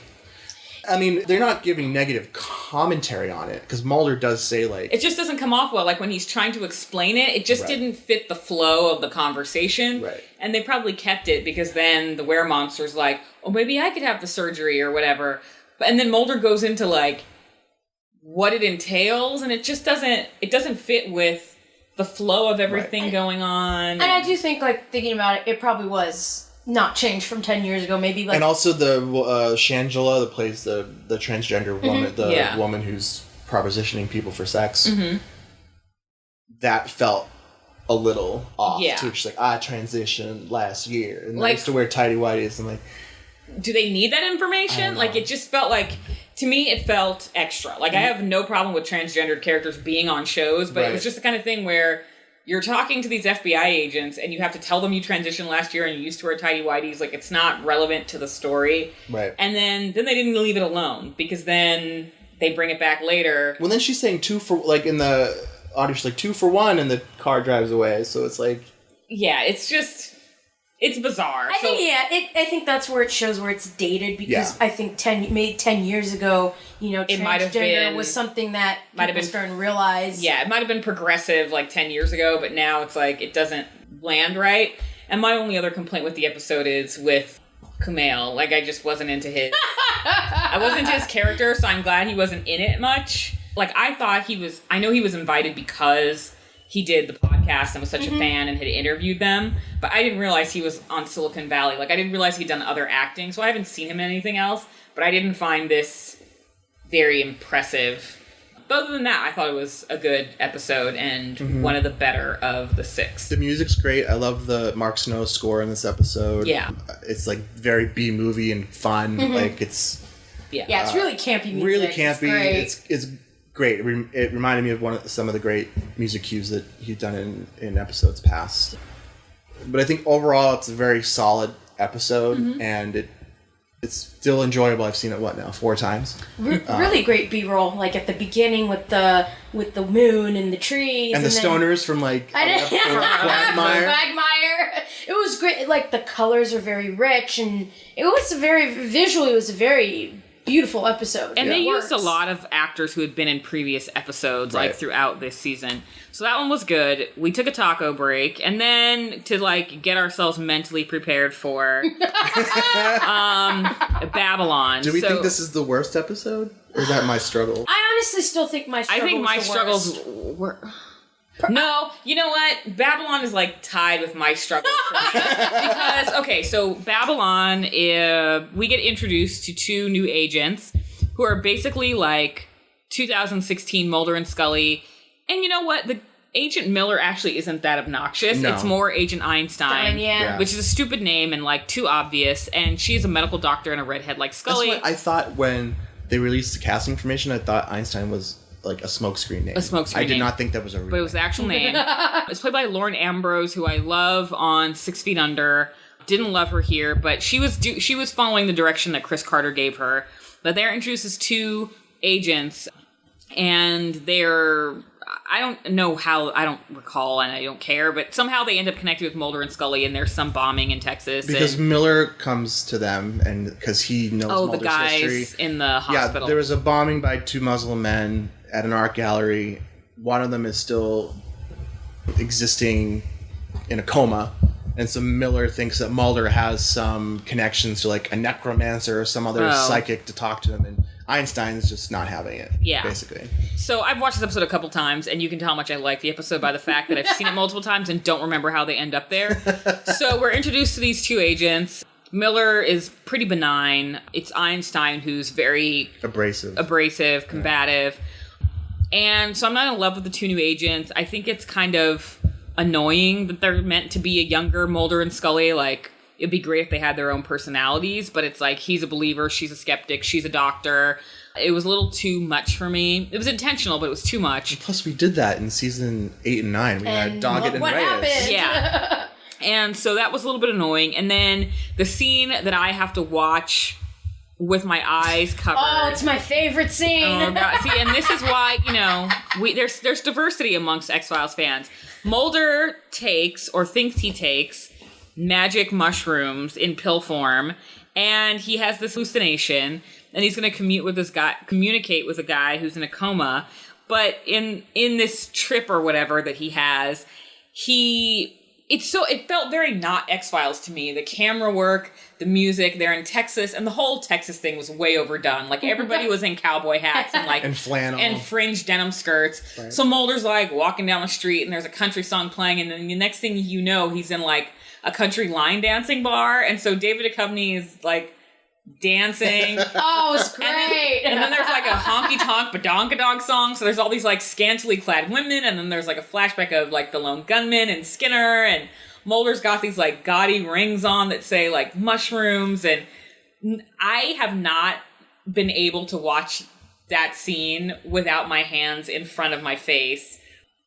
I mean, they're not giving negative commentary on it. Because Mulder does say, like... It just doesn't come off well. Like, when he's trying to explain it, it just didn't fit the flow of the conversation. Right. And they probably kept it because then the weremonster's like, oh, maybe I could have the surgery or whatever. And then Mulder goes into, like, what it entails. And it just doesn't fit with the flow of everything going on. And I do think, like, thinking about it, it probably was... not changed from 10 years ago, maybe like... And also the Shangela that plays the transgender woman, woman who's propositioning people for sex, that felt a little off. Yeah. Too. She's like, I transitioned last year, and like, I used to wear tighty whities, and like... Do they need that information? Like, it just felt like... To me, it felt extra. Like, I have no problem with transgendered characters being on shows, but it was just the kind of thing where... You're talking to these FBI agents, and you have to tell them you transitioned last year and you used to wear tighty whities. Like, it's not relevant to the story. Right. And then they didn't leave it alone, because then they bring it back later. Well, then she's saying 2 for... Like, in the audio, she's like, 2 for 1, and the car drives away. So it's like... Yeah, it's just... It's bizarre. I think that's where it shows where it's dated, because I think 10 years ago, you know, transgender was something that people starting to realize. Yeah, it might have been progressive like 10 years ago, but now it's like it doesn't land right. And my only other complaint with the episode is with Kumail. Like, I just wasn't into his... I wasn't into his character, so I'm glad he wasn't in it much. Like, I thought he was... I know he was invited because... he did the podcast and was such a fan and had interviewed them, but I didn't realize he was on Silicon Valley. Like, I didn't realize he'd done other acting, so I haven't seen him in anything else, but I didn't find this very impressive. But other than that, I thought it was a good episode and one of the better of the 6. The music's great. I love the Mark Snow score in this episode. Yeah. It's, like, very B-movie and fun. Like, it's... Yeah, it's really campy music. Really campy. It's great. It reminded me of some of the great music cues that he'd done in episodes past. But I think overall it's a very solid episode, and it's still enjoyable. I've seen it 4 times. Really great B-roll, like at the beginning with the moon and the trees, and the stoners from like Quagmire. It was great. Like, the colors are very rich, and it was a very beautiful episode. And they used a lot of actors who had been in previous episodes, like, throughout this season. So that one was good. We took a taco break, and then to, like, get ourselves mentally prepared for Babylon. Do we think this is the worst episode? Or is that my struggle? I honestly still think my struggles were... No, you know what? Babylon is, like, tied with my struggles for me. Because, okay, so Babylon, we get introduced to 2 new agents who are basically, like, 2016 Mulder and Scully. And you know what? The Agent Miller actually isn't that obnoxious. No. It's more Agent Einstein, which is a stupid name and, like, too obvious. And she's a medical doctor and a redhead like Scully. That's what I thought when they released the casting information. I thought Einstein was... like a smokescreen name. I did not think that was a real But it was the actual name. It's played by Lauren Ambrose, who I love on 6 Feet Under. Didn't love her here, but she was following the direction that Chris Carter gave her. But they're introduced as 2 agents, and they're... I don't know how, I don't recall, and I don't care, but somehow they end up connected with Mulder and Scully, and there's some bombing in Texas. Because Miller comes to them, and because he knows Mulder's the guys history. In the hospital. Yeah, there was a bombing by 2 Muslim men at an art gallery. One of them is still existing in a coma, and so Miller thinks that Mulder has some connections to, like, a necromancer or some other psychic to talk to him, and Einstein's just not having it, basically. So I've watched this episode a couple times, and you can tell how much I like the episode by the fact that I've seen it multiple times and don't remember how they end up there. So we're introduced to these 2 agents. Miller is pretty benign. It's Einstein who's very... abrasive, combative. And so I'm not in love with the 2 new agents. I think it's kind of annoying that they're meant to be a younger Mulder and Scully. Like, it'd be great if they had their own personalities, but it's like, he's a believer, she's a skeptic, she's a doctor. It was a little too much for me. It was intentional, but it was too much. Plus, we did that in season 8 and 9. We had Doggett and Reyes. Happened? Yeah. And so that was a little bit annoying. And then the scene that I have to watch with my eyes covered. Oh, it's my favorite scene. Oh God! See, and this is why there's diversity amongst X-Files fans. Mulder takes or thinks he takes magic mushrooms in pill form, and he has this hallucination, and he's going to communicate with a guy who's in a coma. But in this trip or whatever that he has, it felt very not X-Files to me. The camera work, the music, they're in Texas, and the whole Texas thing was way overdone. Like, everybody was in cowboy hats and like and flannel and fringed denim skirts. Right. So Mulder's like walking down the street and there's a country song playing, and then the next thing you know, he's in like a country line dancing bar, and so David Duchovny is like dancing. Oh, it was great. And then there's like a honky tonk badonkadonk song. So there's all these like scantily clad women, and then there's like a flashback of like the lone gunman and Skinner, and Mulder's got these like gaudy rings on that say like mushrooms, and I have not been able to watch that scene without my hands in front of my face.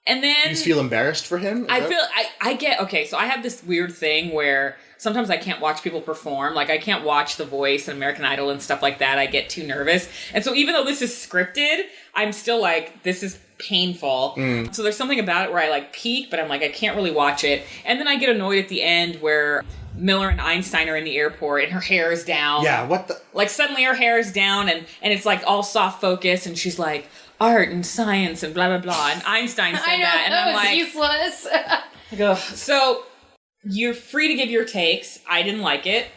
And then you just feel embarrassed for him? So I have this weird thing where sometimes I can't watch people perform. Like, I can't watch The Voice and American Idol and stuff like that. I get too nervous. And so even though this is scripted, I'm still like, this is painful. So there's something about it where I like peek, but I'm like, I can't really watch it. And then I get annoyed at the end where Miller and Einstein are in the airport and her hair is down. Yeah, what the? Like, suddenly her hair is down and it's like all soft focus, and she's like, art and science and blah, blah, blah. And Einstein said that. And I'm like, useless. I go, so you're free to give your takes. I didn't like it.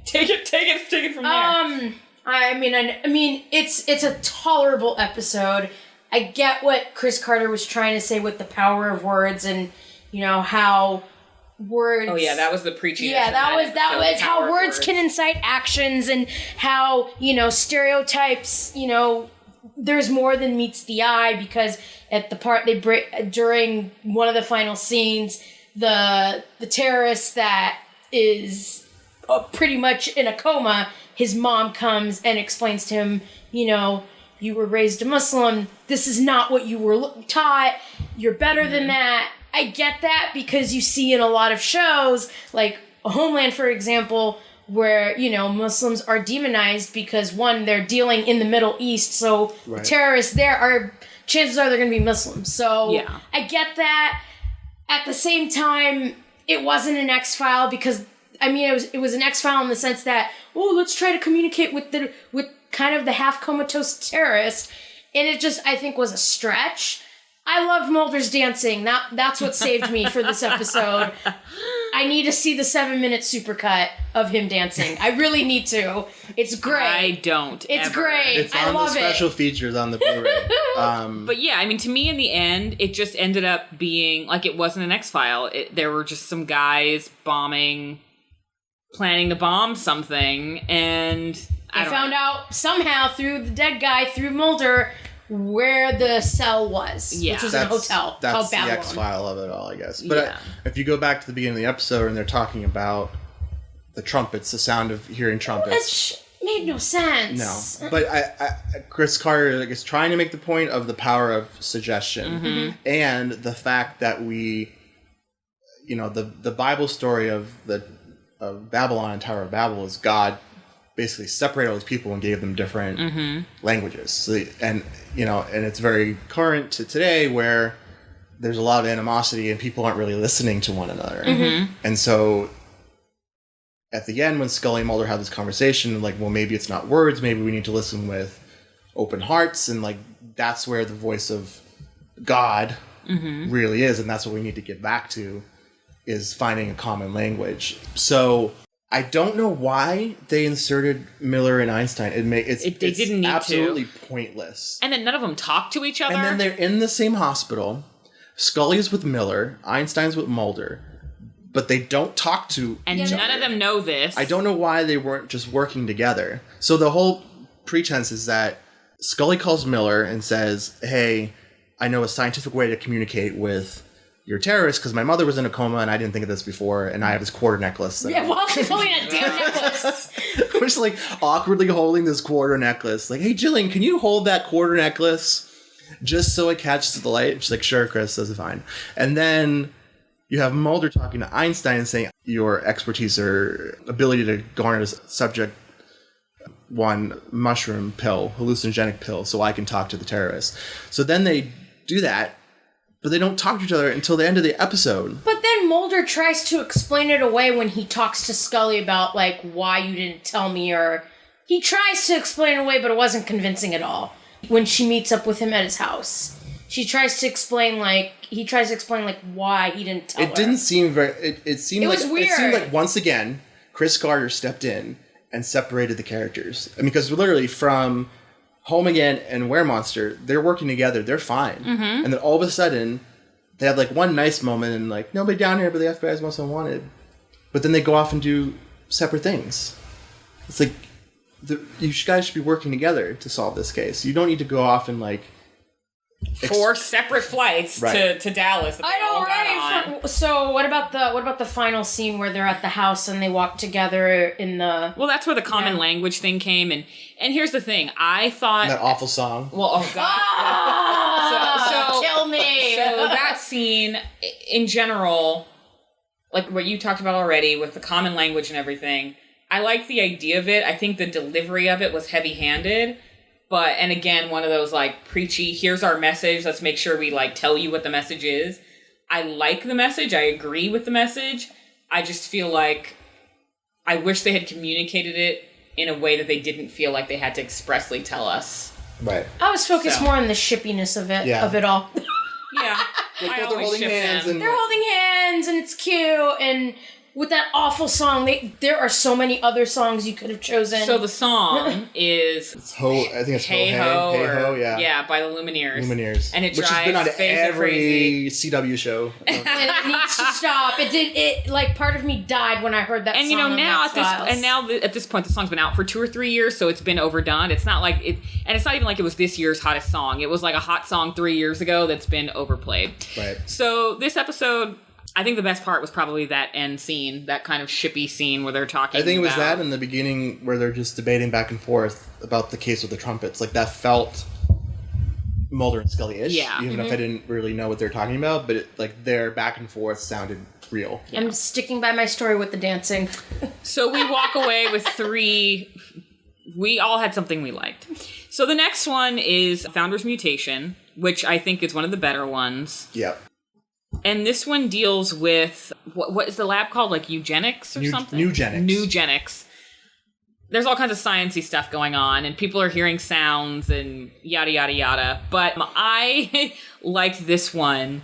Take it from there. I mean, it's a tolerable episode. I get what Chris Carter was trying to say with the power of words, and how words. Oh yeah, that was the preaching. Yeah, that was how words can incite actions, and how stereotypes. There's more than meets the eye, because at the part they break during one of the final scenes, the terrorist that is pretty much in a coma, his mom comes and explains to him, you were raised a Muslim. This is not what you were taught. You're better than that. I get that, because you see in a lot of shows, like Homeland, for example, where, Muslims are demonized because, one, they're dealing in the Middle East, so the terrorists there chances are they're going to be Muslims. So yeah. I get that. At the same time, it wasn't an X-File, because, it was an X-File in the sense that, let's try to communicate with kind of the half comatose terrorist, and it just, I think, was a stretch. I loved Mulder's dancing. That's what saved me for this episode. I need to see the 7-minute supercut of him dancing. I really need to. It's great. I don't. It's ever. Great. It's I on love the special features on the Blu-ray. But yeah, to me in the end, it just ended up being like, it wasn't an X-File. There were just some guys planning to bomb something, and I found out somehow through the dead guy, through Mulder, where the cell was, which was in a hotel called Babylon. That's the X-File of it all, I guess. But if you go back to the beginning of the episode, and they're talking about the trumpets, the sound of hearing trumpets. Which made no sense. No. But Chris Carter is trying to make the point of the power of suggestion, and the fact that we, the Bible story of Babylon and Tower of Babel is God basically separated all these people and gave them different languages. So and it's very current to today, where there's a lot of animosity and people aren't really listening to one another. And so at the end, when Scully and Mulder have this conversation, like, well, maybe it's not words, maybe we need to listen with open hearts, and like that's where the voice of God really is, and that's what we need to get back to, is finding a common language. So I don't know why they inserted Miller and Einstein. It's didn't need absolutely to. Pointless. And then none of them talk to each other. And then they're in the same hospital. Scully's with Miller, Einstein's with Mulder, but they don't talk to each other. And none of them know this. I don't know why they weren't just working together. So the whole pretense is that Scully calls Miller and says, hey, I know a scientific way to communicate with your terrorist, because my mother was in a coma and I didn't think of this before, and I have this quarter necklace. She's holding a damn necklace. We're just like awkwardly holding this quarter necklace. Like, hey, Jillian, can you hold that quarter necklace just so it catches the light? She's like, sure, Chris, that's fine. And then, You have Mulder talking to Einstein saying your expertise or ability to garner subject one mushroom pill, hallucinogenic pill, so I can talk to the terrorists. So then they do that, but they don't talk to each other until the end of the episode. But then Mulder tries to explain it away when he talks to Scully about, like, why you didn't tell me, or... He tries to explain it away, but it wasn't convincing at all. When she meets up with him at his house. She tries to explain, like... He tries to explain, like, why he didn't tell her. It didn't seem very... It seemed like... It was weird. It seemed like, once again, Chris Carter stepped in and separated the characters. I mean, because literally from Home Again and Weremonster, they're working together. They're fine. Mm-hmm. And then all of a sudden, they had, like, one nice moment and, like, nobody down here but the FBI is most unwanted. But then they go off and do separate things. It's like... You guys should be working together to solve this case. You don't need to go off and, like... 4 separate flights to Dallas that they all got on. So what about the final scene where they're at the house and they walk together in the... Well, that's where the common language thing came. And here's the thing. I thought... That awful song. Well, oh, God. So kill me. So that scene, in general, like what you talked about already with the common language and everything, I like the idea of it. I think the delivery of it was heavy-handed. But, and again, one of those, like, preachy, here's our message, let's make sure we, like, tell you what the message is. I like the message, I agree with the message. I just feel like I wish they had communicated it in a way that they didn't feel like they had to expressly tell us. Right. I was focused more on the shippiness of it all. Yeah. Like, I they're holding hands They're holding hands, and it's cute, and... With that awful song, there are so many other songs you could have chosen. So the song is... I think it's Hey Ho. Hey Ho, yeah. Yeah, by the Lumineers. And it which drives has been on every crazy. CW show. And it needs to stop. It like, part of me died when I heard that song. And you know, now at this point, the song's been out for 2 or 3 years, so it's been overdone. It's not like it... And it's not even like it was this year's hottest song. It was like a hot song 3 years ago that's been overplayed. Right. So this episode... I think the best part was probably that end scene, that kind of shippy scene where they're talking I think it was that in the beginning where they're just debating back and forth about the case with the trumpets. Like, that felt Mulder and Scully-ish. Yeah. Even if I didn't really know what they're talking about, but their back and forth sounded real. Yeah. I'm sticking by my story with the dancing. So we walk away with 3... We all had something we liked. So the next one is Founder's Mutation, which I think is one of the better ones. Yep. And this one deals with, what is the lab called? Like eugenics or something? Nugenics. There's all kinds of sciencey stuff going on, and people are hearing sounds and yada, yada, yada. But I liked this one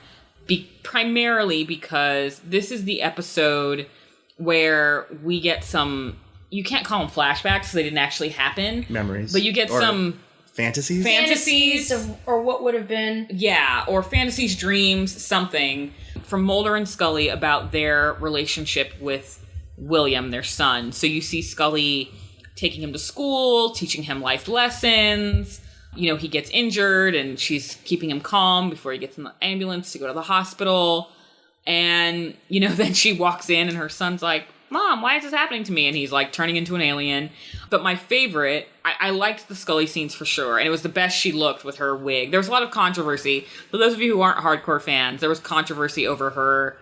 primarily because this is the episode where we get some, you can't call them flashbacks because they didn't actually happen. Memories. But you get some... Fantasies or what would have been. Yeah, or fantasies, dreams, something from Mulder and Scully about their relationship with William, their son. So you see Scully taking him to school, teaching him life lessons. You know, he gets injured and she's keeping him calm before he gets in the ambulance to go to the hospital. And, you know, then she walks in and her son's like, Mom, why is this happening to me? And he's like turning into an alien. But my favorite, I liked the Scully scenes for sure. And it was the best she looked with her wig. There was a lot of controversy. For those of you who aren't hardcore fans, there was controversy over her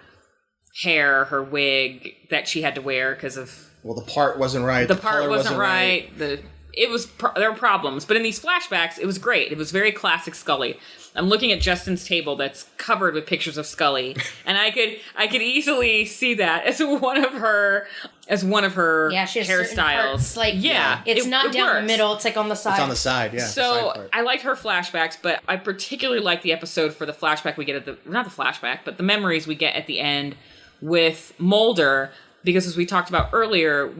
hair, her wig that she had to wear because of... Well, the part wasn't right. The part wasn't right. There were problems. But in these flashbacks, it was great. It was very classic Scully. I'm looking at Justin's table that's covered with pictures of Scully, and I could easily see that as one of her hairstyles. Parts, like, it's not down works. The middle. It's like on the side. It's on the side, yeah. So I liked her flashbacks, but I particularly liked the episode for the flashback we get not the flashback, but the memories we get at the end with Mulder, because as we talked about earlier,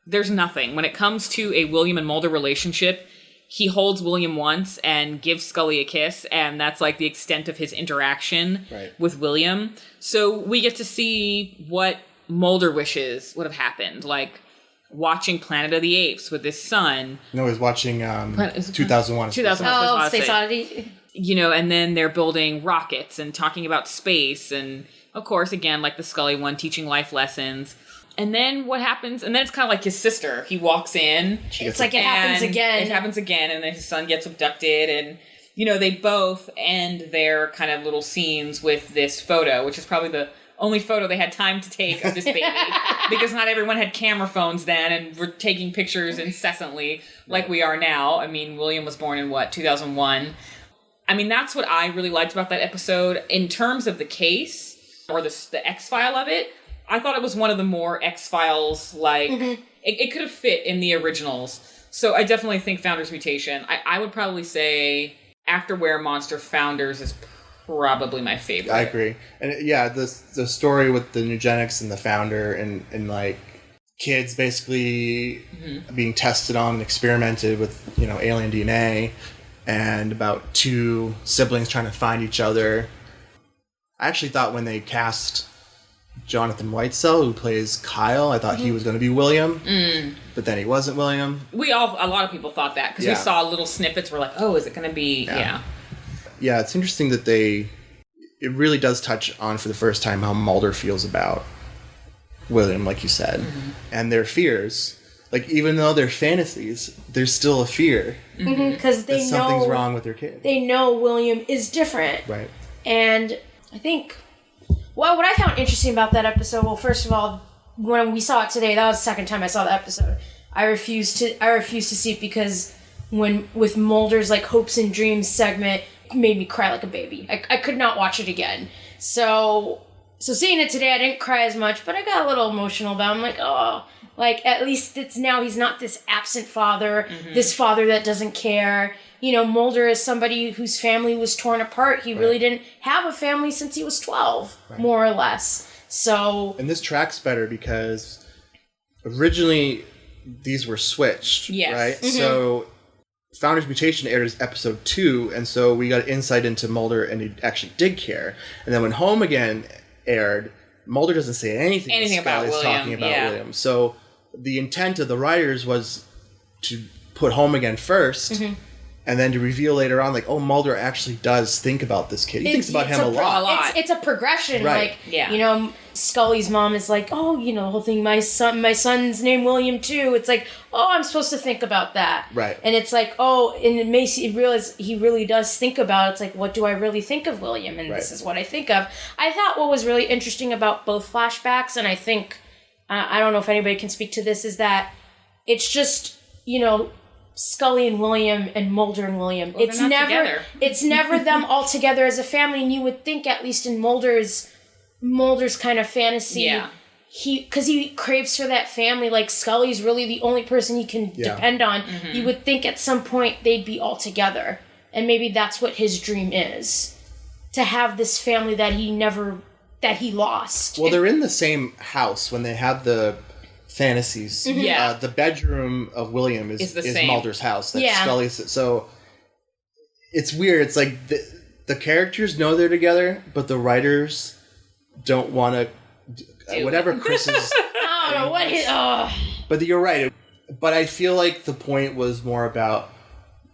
there's nothing when it comes to a William and Mulder relationship. He holds William once and gives Scully a kiss, and that's like the extent of his interaction with William. So we get to see what Mulder wishes would have happened, like watching Planet of the Apes with his son. No, he was watching 2001. 2001. Space Oddity. You know, and then they're building rockets and talking about space, and of course, again, like the Scully one, teaching life lessons. And then what happens? And then it's kind of like his sister. He walks in. It's like it happens again. It happens again, and then his son gets abducted, and you know they both end their kind of little scenes with this photo, which is probably the only photo they had time to take of this baby because not everyone had camera phones then and were taking pictures incessantly like we are now. I mean, William was born in 2001. I mean, that's what I really liked about that episode. In terms of the case or the X-File of it, I thought it was one of the more X-Files, like, it could have fit in the originals. So I definitely think Founders Mutation. I would probably say After Where Monster Founders is probably my favorite. I agree. And yeah, the story with the eugenics and the founder and like kids basically being tested on and experimented with, alien DNA, and about two siblings trying to find each other. I actually thought when they cast Jonathan Whitesell, who plays Kyle, I thought he was going to be William, but then he wasn't William. A lot of people thought that, because we saw little snippets, we're like, oh, is it going to be, Yeah, it's interesting that it really does touch on for the first time how Mulder feels about William, like you said, and their fears. Like, even though they're fantasies, there's still a fear. Because they know something's wrong with their kid. They know William is different. Right. And I think, well, what I found interesting about that episode, well, first of all, when we saw it today, that was the second time I saw the episode. I refused to see it because with Mulder's like hopes and dreams segment, it made me cry like a baby. I could not watch it again. So seeing it today, I didn't cry as much, but I got a little emotional about it. I'm like, oh, like, at least he's not this absent father, this father that doesn't care. Mulder is somebody whose family was torn apart. He really didn't have a family since he was 12, more or less. So, and this tracks better because originally these were switched, right? So Founders Mutation aired as episode 2, and so we got insight into Mulder, and he actually did care. And then when Home Again aired, Mulder doesn't say anything about William. Talking about William. So the intent of the writers was to put Home Again first, and then to reveal later on, like, oh, Mulder actually does think about this kid. He thinks about him a lot. It's a progression. Right. Like, Scully's mom is like, oh, the whole thing, my son's named William too. It's like, oh, I'm supposed to think about that. Right. And it's like, oh, and it makes you realize he really does think about it. It's like, what do I really think of William? And this is what I think of. I thought what was really interesting about both flashbacks, and I think, I don't know if anybody can speak to this, is that it's just, Scully and William and Mulder and William. Well, it's never them all together as a family, and you would think, at least in Mulder's kind of fantasy, because he craves for that family. Like, Scully's really the only person he can depend on. You would think at some point they'd be all together, and maybe that's what his dream is, to have this family that he lost. Well, they're in the same house when they have the fantasies. The bedroom of William is Mulder's house. That's Scully's. So it's weird. It's like the characters know they're together, but the writers don't want to. Whatever Chris is. I don't know what his. Oh. But you're right. But I feel like the point was more about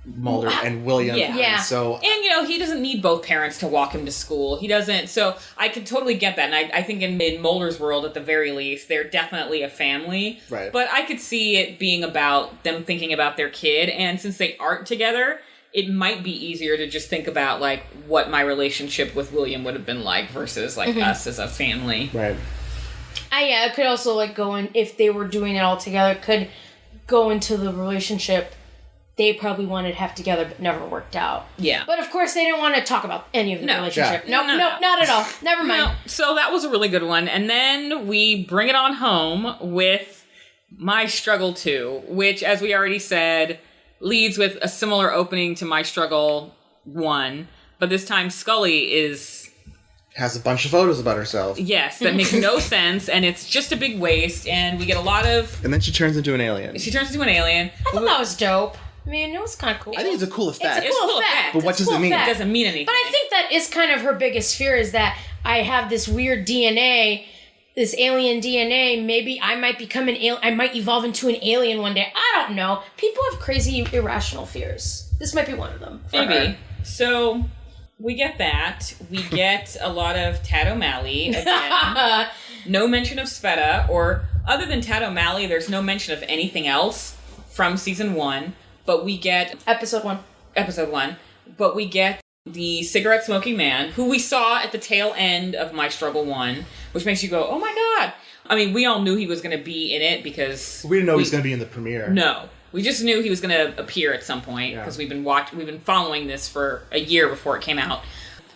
Mulder and William. Yeah. So, and he doesn't need both parents to walk him to school. He doesn't. So I can totally get that. And I think in Mulder's world, at the very least, they're definitely a family. Right. But I could see it being about them thinking about their kid. And since they aren't together, it might be easier to just think about, like, what my relationship with William would have been like versus, like, us as a family. Right. It could also, like, go in, if they were doing it all together, could go into the relationship they probably wanted to have together but never worked out. Yeah. But of course they didn't want to talk about any of the relationship. No, not at all. Never mind. No. So that was a really good one. And then we bring it on home with My Struggle 2, which, as we already said, leads with a similar opening to My Struggle 1. But this time Scully has a bunch of photos about herself. Yes, that make no sense, and it's just a big waste, and we get a lot of... And then she turns into an alien. I thought that was dope. I mean, it was kind of cool. I think it's a cool effect. It's a cool effect. But what does it mean? It doesn't mean anything. But I think that is kind of her biggest fear, is that I have this weird DNA, this alien DNA. Maybe I might become an alien. I might evolve into an alien one day. I don't know. People have crazy, irrational fears. This might be one of them. Maybe. So we get that. We get a lot of Tad O'Malley again. No mention of Speta, or other than Tad O'Malley, there's no mention of anything else from season 1. But we get... Episode 1. But we get the cigarette-smoking man, who we saw at the tail end of My Struggle 1. which makes you go, oh my God. I mean, we all knew he was going to be in it because... We didn't know he was going to be in the premiere. No. We just knew he was going to appear at some point because we've been following this for a year before it came out.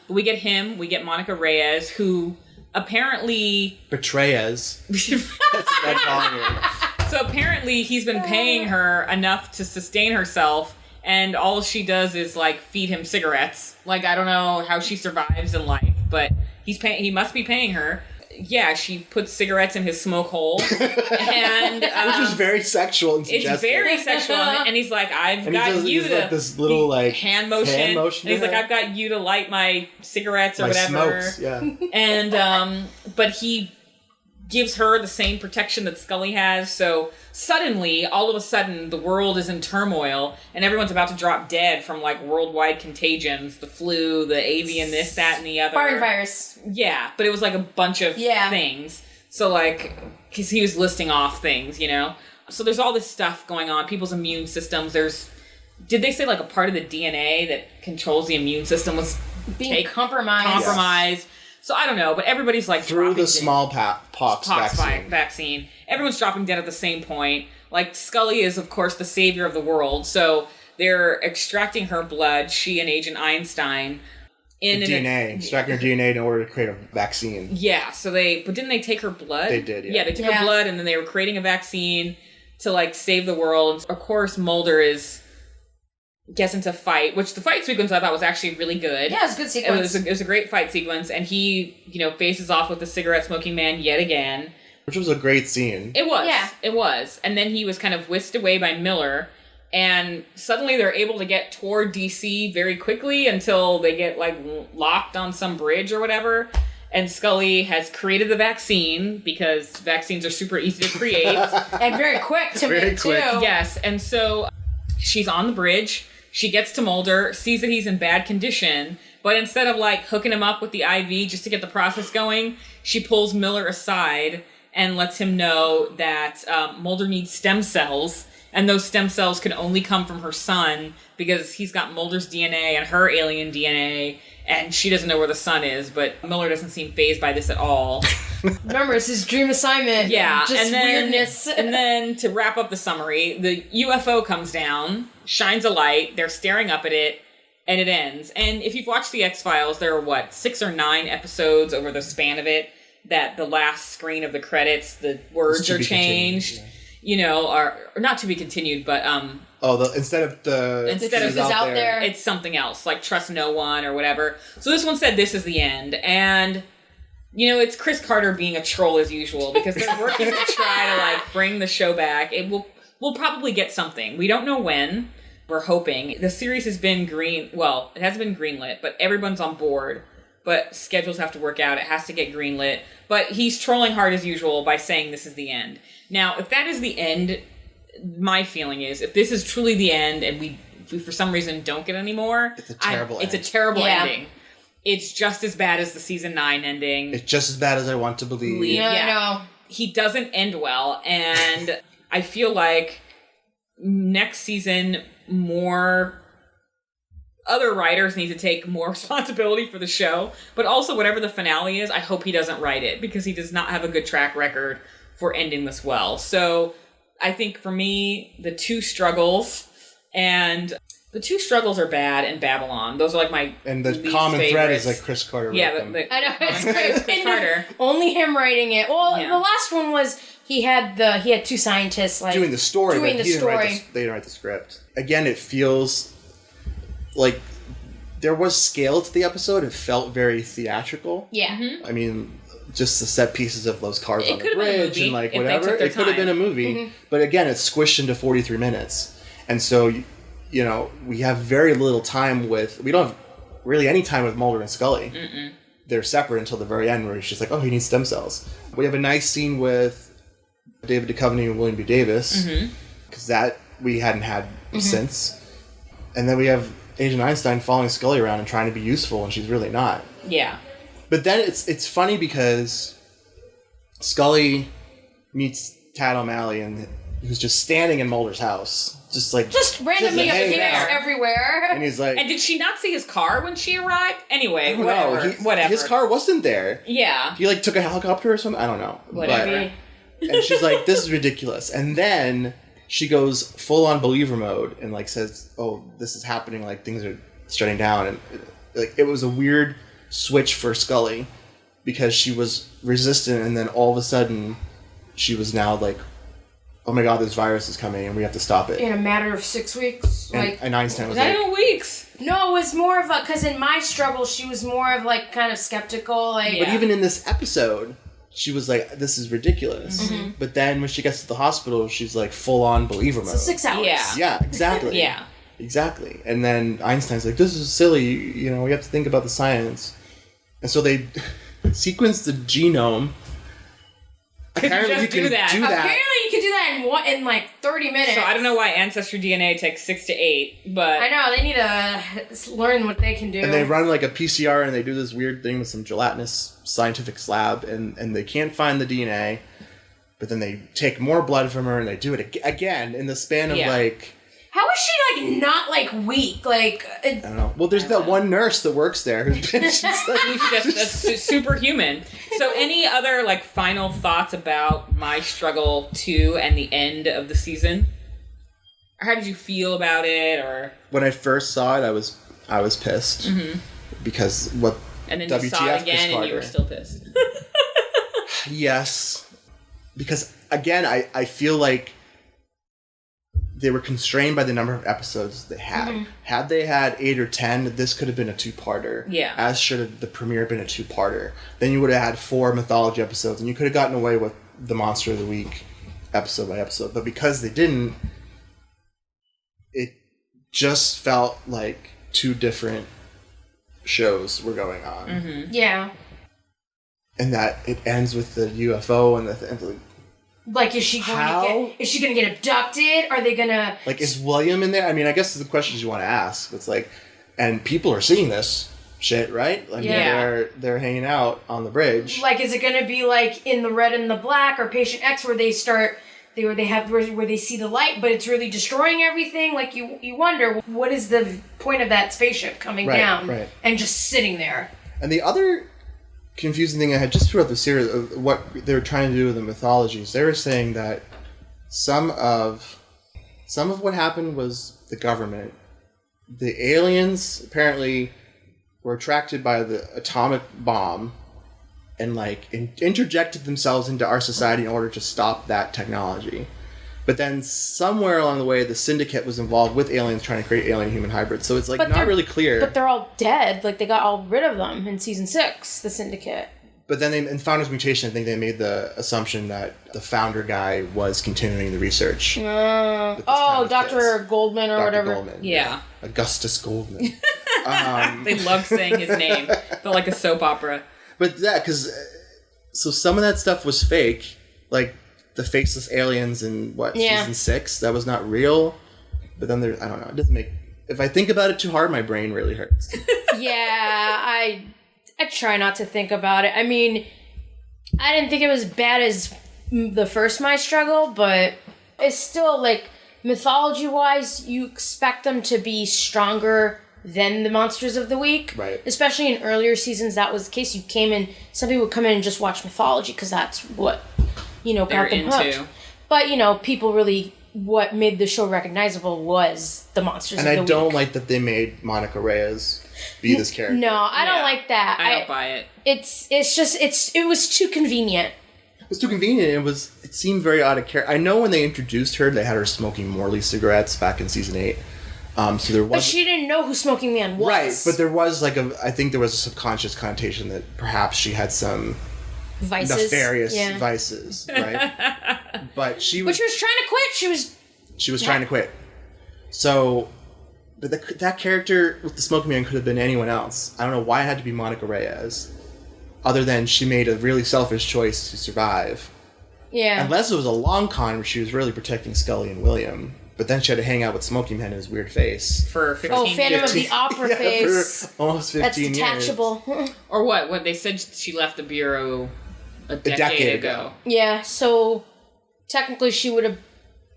We get him, we get Monica Reyes, who apparently... Betrayas. That's what I'm calling her. So apparently he's been paying her enough to sustain herself, and all she does is, like, feed him cigarettes. Like, I don't know how she survives in life, but he must be paying her. Yeah, she puts cigarettes in his smoke hole. And which is very sexual and suggestive. It's very sexual. And he's like, I've got you to... like this little, like... Hand motion. And he's like, I've got you to light my cigarettes or whatever. Smokes, yeah. And, but he gives her the same protection that Scully has. So suddenly, all of a sudden, the world is in turmoil and everyone's about to drop dead from, like, worldwide contagions. The flu, the avian, this, that, and the other. Foreign virus. Yeah, but it was, like, a bunch of things. So, like, because he was listing off things, you know? So there's all this stuff going on. People's immune systems. Did they say, like, a part of the DNA that controls the immune system was being compromised? Compromised. So I don't know, but everybody's like through the smallpox vaccine. Everyone's dropping dead at the same point. Like Scully is, of course, the savior of the world. So they're extracting her blood. She and Agent Einstein extracting her DNA in order to create a vaccine. Yeah. So but didn't they take her blood? They did. Yeah, they took her blood, and then they were creating a vaccine to like save the world. Of course, Mulder gets into fight, which the fight sequence I thought was actually really good. Yeah, it was a good sequence. It was a great fight sequence, and he, faces off with the cigarette-smoking man yet again. Which was a great scene. It was. Yeah. It was. And then he was kind of whisked away by Miller, and suddenly they're able to get toward DC very quickly until they get, like, locked on some bridge or whatever. And Scully has created the vaccine, because vaccines are super easy to create. And very quick to make, too. Yes, and so she's on the bridge. She gets to Mulder, sees that he's in bad condition, but instead of, like, hooking him up with the IV just to get the process going, she pulls Miller aside and lets him know that Mulder needs stem cells, and those stem cells can only come from her son because he's got Mulder's DNA and her alien DNA, and she doesn't know where the son is, but Miller doesn't seem fazed by this at all. Remember, it's his dream assignment. Yeah. Just weirdness. And then, to wrap up the summary, the UFO comes down, shines a light, they're staring up at it, and it ends. And if you've watched The X-Files, there are, 6 or 9 episodes over the span of it that the last screen of the credits, the words are changed. Are not to be continued, but... instead of this is out there, it's something else, like trust no one or whatever. So this one said this is the end, and it's Chris Carter being a troll as usual, because they're working to try to bring the show back. We'll probably get something. We don't know when. We're hoping. The series has been it hasn't been greenlit, but everyone's on board. But schedules have to work out. It has to get greenlit. But he's trolling hard as usual by saying this is the end. Now, if that is the end, my feeling is, if this is truly the end and we for some reason don't get any more, it's a terrible It's a terrible ending. It's just as bad as the season 9 ending. It's just as bad as I want to believe. Yeah, I know. He doesn't end well, and I feel like next season other writers need to take more responsibility for the show, but also whatever the finale is, I hope he doesn't write it, because he does not have a good track record for ending this well. So I think for me, the two struggles are bad in Babylon. Those are like my and the least common favorites. thread is like Chris Carter wrote them. I know, it's great. Chris Carter. Only him writing it. Well, the last one was he had 2 scientists doing the story, they didn't write the script. Again, it feels like there was scale to the episode. It felt very theatrical. Yeah. Mm-hmm. I mean, just the set pieces of those cars on the bridge and whatever. It could have been a movie, but again, it's squished into 43 minutes, and so we have very little time we don't have really any time with Mulder and Scully. Mm-mm. They're separate until the very end, where it's just like, oh, he needs stem cells. We have a nice scene with David Duchovny and William B. Davis, because that we hadn't had since, and then we have Agent Einstein following Scully around and trying to be useful, and she's really not. Yeah. But then it's funny because Scully meets Tad O'Malley, and who's just standing in Mulder's house, just randomly hanging appears out. everywhere. And he's like, And did she not see his car when she arrived? Anyway, I don't whatever. know. Whatever. His car wasn't there. Yeah. He took a helicopter or something. I don't know. Whatever. And she's like, "This is ridiculous." And then she goes full on believer mode and says, "Oh, this is happening. Things are shutting down." And it was a weird switch for Scully because she was resistant, and then all of a sudden, she was now "Oh my God, this virus is coming, and we have to stop it." In a matter of 6 weeks, And Einstein was Not even weeks. No, it was more of because in my struggle, she was more of kind of skeptical, Yeah. But even in this episode, she was like, "This is ridiculous." Mm-hmm. But then when she gets to the hospital, she's full on believer mode. So 6 hours. Yeah. Yeah, exactly. Yeah. Exactly. And then Einstein's like, "This is silly. We have to think about the science." And so they sequenced the genome. Apparently you can do that. Apparently, you can do that in 30 minutes. So I don't know why Ancestry DNA takes 6 to 8, but... I know, they need to learn what they can do. And they run a PCR and they do this weird thing with some gelatinous scientific slab and they can't find the DNA. But then they take more blood from her and they do it again in the span of How is she not weak? I don't know. Well, there's that one nurse that works there who's just that's superhuman. So any other final thoughts about My Struggle 2 and the end of the season? Or how did you feel about it? Or when I first saw it, I was pissed because what and then WTF you saw it again and you were still pissed. Yes, because again, I feel like they were constrained by the number of episodes they had. Mm-hmm. Had they had 8 or 10, this could have been a 2-parter. Yeah. As should have the premiere been a 2-parter. Then you would have had 4 mythology episodes, and you could have gotten away with the Monster of the Week episode by episode. But because they didn't, it just felt like 2 different shows were going on. Mm-hmm. Yeah. And that it ends with the UFO and the is she going to get abducted? Are they gonna is William in there? I mean, I guess the questions you want to ask. It's and people are seeing this shit, right? They're hanging out on the bridge. is it gonna be in the Red and the Black or Patient X where they see the light, but it's really destroying everything? You wonder, what is the point of that spaceship coming down and just sitting there? And the other confusing thing I had just throughout the series of what they were trying to do with the mythologies, they were saying that some of what happened was the government. The aliens apparently were attracted by the atomic bomb and interjected themselves into our society in order to stop that technology. But then somewhere along the way, the Syndicate was involved with aliens trying to create alien-human hybrids. So it's not really clear. But they're all dead. They got all rid of them in season 6, the Syndicate. But then in Founder's Mutation, I think they made the assumption that the founder guy was continuing the research. Dr. Goldman or Dr. whatever. Goldman. Yeah. Augustus Goldman. They love saying his name. Felt like a soap opera. But so some of that stuff was fake. The faceless aliens in season 6, that was not real. But then I don't know, it doesn't make, if I think about it too hard, my brain really hurts. Yeah, I try not to think about it. I mean, I didn't think it was bad as the first My Struggle, but it's still mythology-wise, you expect them to be stronger than the Monsters of the Week. Right. Especially in earlier seasons, that was the case. Some people would come in and just watch mythology because that's what got them hooked. But, people really, what made the show recognizable was the Monsters of the Week. And I don't like that they made Monica Reyes be this character. No, I don't like that. I don't buy it. It was too convenient. It was too convenient. It seemed very out of character. I know when they introduced her, they had her smoking Morley cigarettes back in season 8. So there was. But she didn't know who Smoking Man was. Right, but there was I think there was a subconscious connotation that perhaps she had some vices. Nefarious vices, right? But she was trying to quit. She was trying to quit. So, but that character with the Smoking Man could have been anyone else. I don't know why it had to be Monica Reyes, other than she made a really selfish choice to survive. Yeah. Unless it was a long con where she was really protecting Scully and William. But then she had to hang out with Smoking Man in his weird face. For 15 years. Phantom of the Opera face. For almost 15 years. That's detachable. Or what? What they said she left the Bureau a decade ago. Yeah, so technically she would have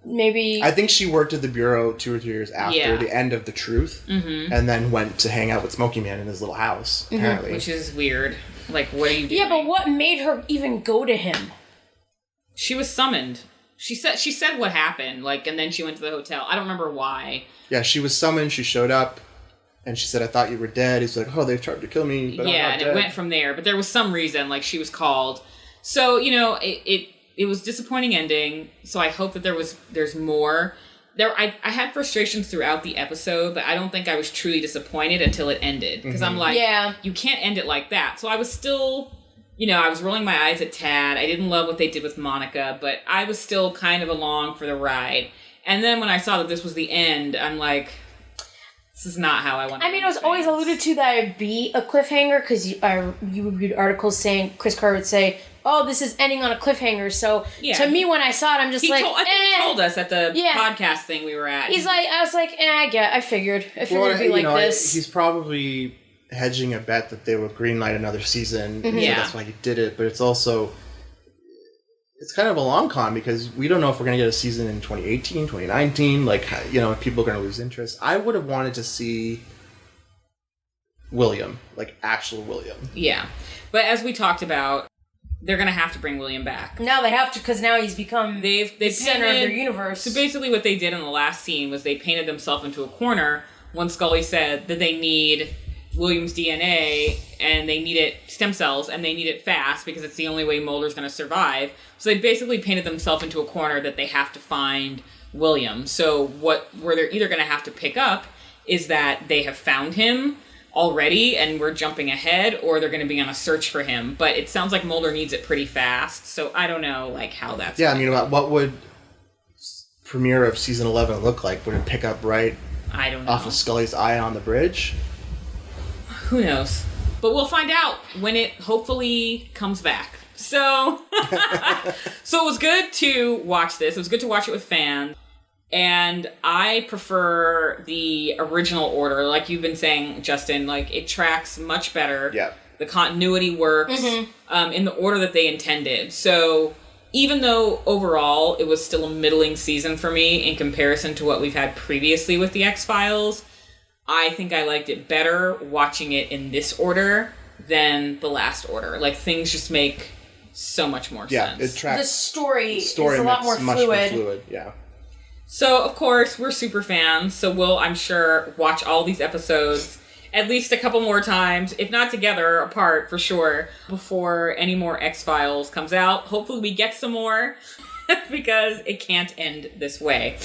maybe... I think she worked at the Bureau 2 or 3 years after the end of The Truth, and then went to hang out with Smokey Man in his little house, apparently. Which is weird. Like, what are you doing? Yeah, but what made her even go to him? She was summoned. She said what happened, like, and then she went to the hotel. I don't remember why. Yeah, she was summoned, she showed up, and she said, I thought you were dead. He's like, oh, they've tried to kill me, but I'm not and dead. It went from there. But there was some reason, like, she was called. So, you know, it was a disappointing ending, so I hope that there's more. I had frustrations throughout the episode, but I don't think I was truly disappointed until it ended. Because I'm like, you can't end it like that. So I was still... You know, I was rolling my eyes at Tad. I didn't love what they did with Monica, but I was still kind of along for the ride. And then when I saw that this was the end, I'm like, this is not how I want to. I mean, it was always alluded to that it'd be a cliffhanger, because you would read articles saying, Chris Carter would say, oh, this is ending on a cliffhanger. So to me, when I saw it, I'm just I think he told us at the podcast thing we were at. I was like, I figured it'd be like this. He's probably hedging a bet that they would greenlight another season, so that's why he did it. But it's also, it's kind of a long con, because we don't know if we're going to get a season in 2018, 2019, like, you know, people are going to lose interest. I would have wanted to see William, like actual William. Yeah. But as we talked about, they're going to have to bring William back. Now they have to, because now he's become the center of their universe. So basically what they did in the last scene was they painted themselves into a corner when Scully said that they need William's DNA, and they need it, stem cells, and they need it fast because it's the only way Mulder's going to survive. So they basically painted themselves into a corner that they have to find William. So where they're either going to have to pick up is that they have found him already and we're jumping ahead, or they're going to be on a search for him. But it sounds like Mulder needs it pretty fast, so I don't know like how that's I mean, what would premiere of season 11 look like? Would it pick up right I don't know. off of Scully's eye on the bridge? Who knows? But we'll find out when it hopefully comes back. So, so it was good to watch this. It was good to watch it with fans. And I prefer the original order. Like you've been saying, Justin, like it tracks much better. Yeah. The continuity works in the order that they intended. So even though overall it was still a middling season for me in comparison to what we've had previously with the X-Files, I think I liked it better watching it in this order than the last order. Like, things just make so much more sense. Yeah, it tracks. The story is a lot more fluid. Yeah. So, of course, we're super fans, so we'll, I'm sure, watch all these episodes at least a couple more times, if not together, apart, for sure, before any more X-Files comes out. Hopefully we get some more, because it can't end this way.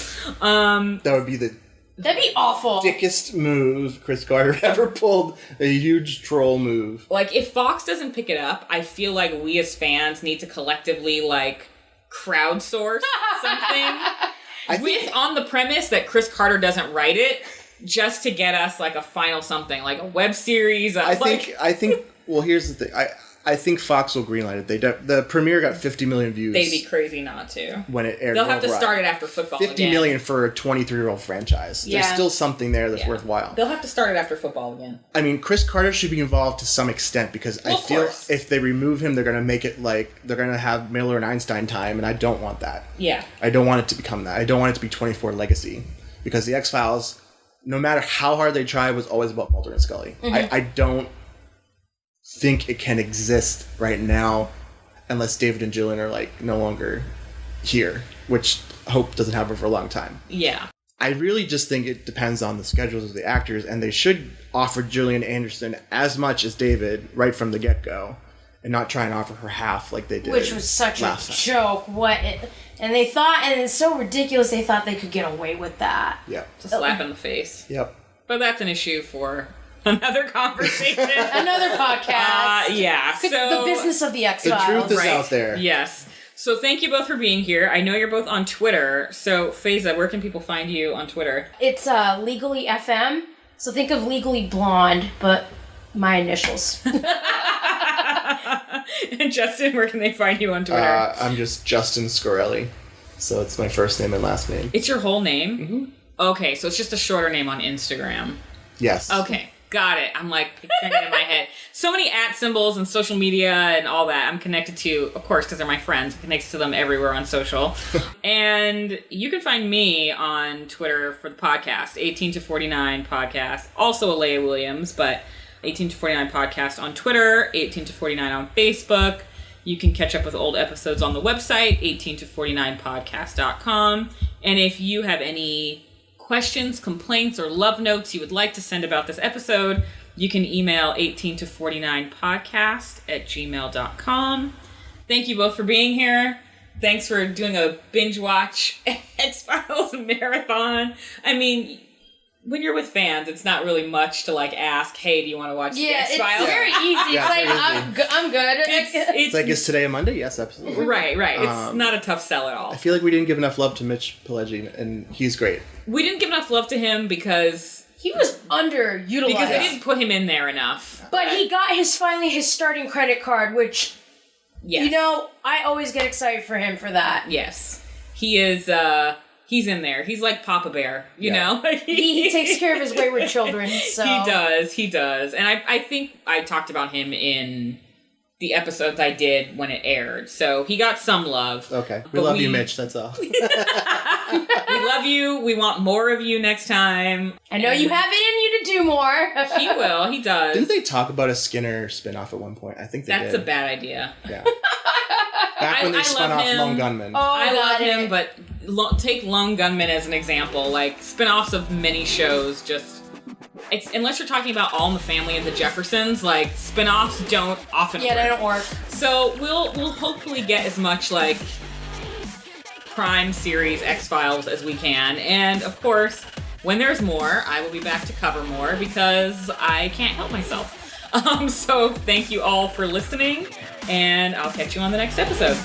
That'd be awful. Dickest move Chris Carter ever pulled. A huge troll move. Like, if Fox doesn't pick it up, I feel like we as fans need to collectively, like, crowdsource something on the premise that Chris Carter doesn't write it, just to get us, like, a final something, like a web series. I think. Well, here's the thing. I think Fox will greenlight it. The premiere got 50 million views. They'd be crazy not to. When it aired They'll have to start it after football 50 million for a 23-year-old franchise. Yeah. There's still something there that's worthwhile. They'll have to start it after football again. I mean, Chris Carter should be involved to some extent, because I feel if they remove him, they're going to make it like they're going to have Miller and Einstein time, and I don't want that. Yeah. I don't want it to become that. I don't want it to be 24 Legacy, because the X-Files, no matter how hard they try, was always about Mulder and Scully. I don't think it can exist right now unless David and Jillian are like no longer here, which I hope doesn't happen for a long time. Yeah. I really just think it depends on the schedules of the actors, and they should offer Gillian Anderson as much as David right from the get-go, and not try and offer her half like they did. Which was such a joke. And they thought, and it's so ridiculous, they thought they could get away with that. Yep. It's a slap in the face. Yep. But that's an issue for another conversation. Another podcast. Yeah. So the business of the X-Files. The truth is out there. Yes. So thank you both for being here. I know you're both on Twitter. So Faiza, where can people find you on Twitter? It's Legally FM. So think of Legally Blonde, but my initials. And Justin, where can they find you on Twitter? I'm just Justin Scorelli. So it's my first name and last name. It's your whole name? Mm-hmm. Okay, so it's just a shorter name on Instagram. Yes. Okay. Got it. I'm like picturing it in my head. So many @ symbols and social media and all that I'm connected to, of course, because they're my friends. I'm connected to them everywhere on social. And you can find me on Twitter for the podcast, 18 to 49 podcast. Also Alaia Williams, but 18 to 49 podcast on Twitter, 18 to 49 on Facebook. You can catch up with old episodes on the website, 18to49podcast.com. And if you have any questions, complaints, or love notes you would like to send about this episode, you can email 18to49podcast@gmail.com. Thank you both for being here. Thanks for doing a binge watch X-Files marathon. I mean, when you're with fans, it's not really much to like ask, hey, do you want to watch the X-Files? It's very easy. Yeah, It's like, I'm good. It's like, is today a Monday? Yes, absolutely. Right. It's not a tough sell at all. I feel like we didn't give enough love to Mitch Pileggi, and he's great. We didn't give enough love to him because he was underutilized. Because they didn't put him in there enough. But he got finally his starting credit card, which, yes. you know, I always get excited for him for that. Yes. He is, he's in there. He's like Papa Bear, you know? He takes care of his wayward children, so. He does. And I think I talked about him in the episodes I did when it aired. So he got some love. Okay. We love you, Mitch. That's all. We love you. We want more of you next time. I know you have it in you to do more. He will. He does. Didn't they talk about a Skinner spinoff at one point? I think they did. That's a bad idea. Yeah. Back when they spun off Lone Gunman. Oh, I love him, but take Lone Gunman as an example. Like, spinoffs of many shows just... unless you're talking about All in the Family and the Jeffersons, like, spinoffs don't often work. Yeah, they don't work. So we'll hopefully get as much, like, crime series X-Files as we can. And, of course, when there's more, I will be back to cover more because I can't help myself. So thank you all for listening, and I'll catch you on the next episode.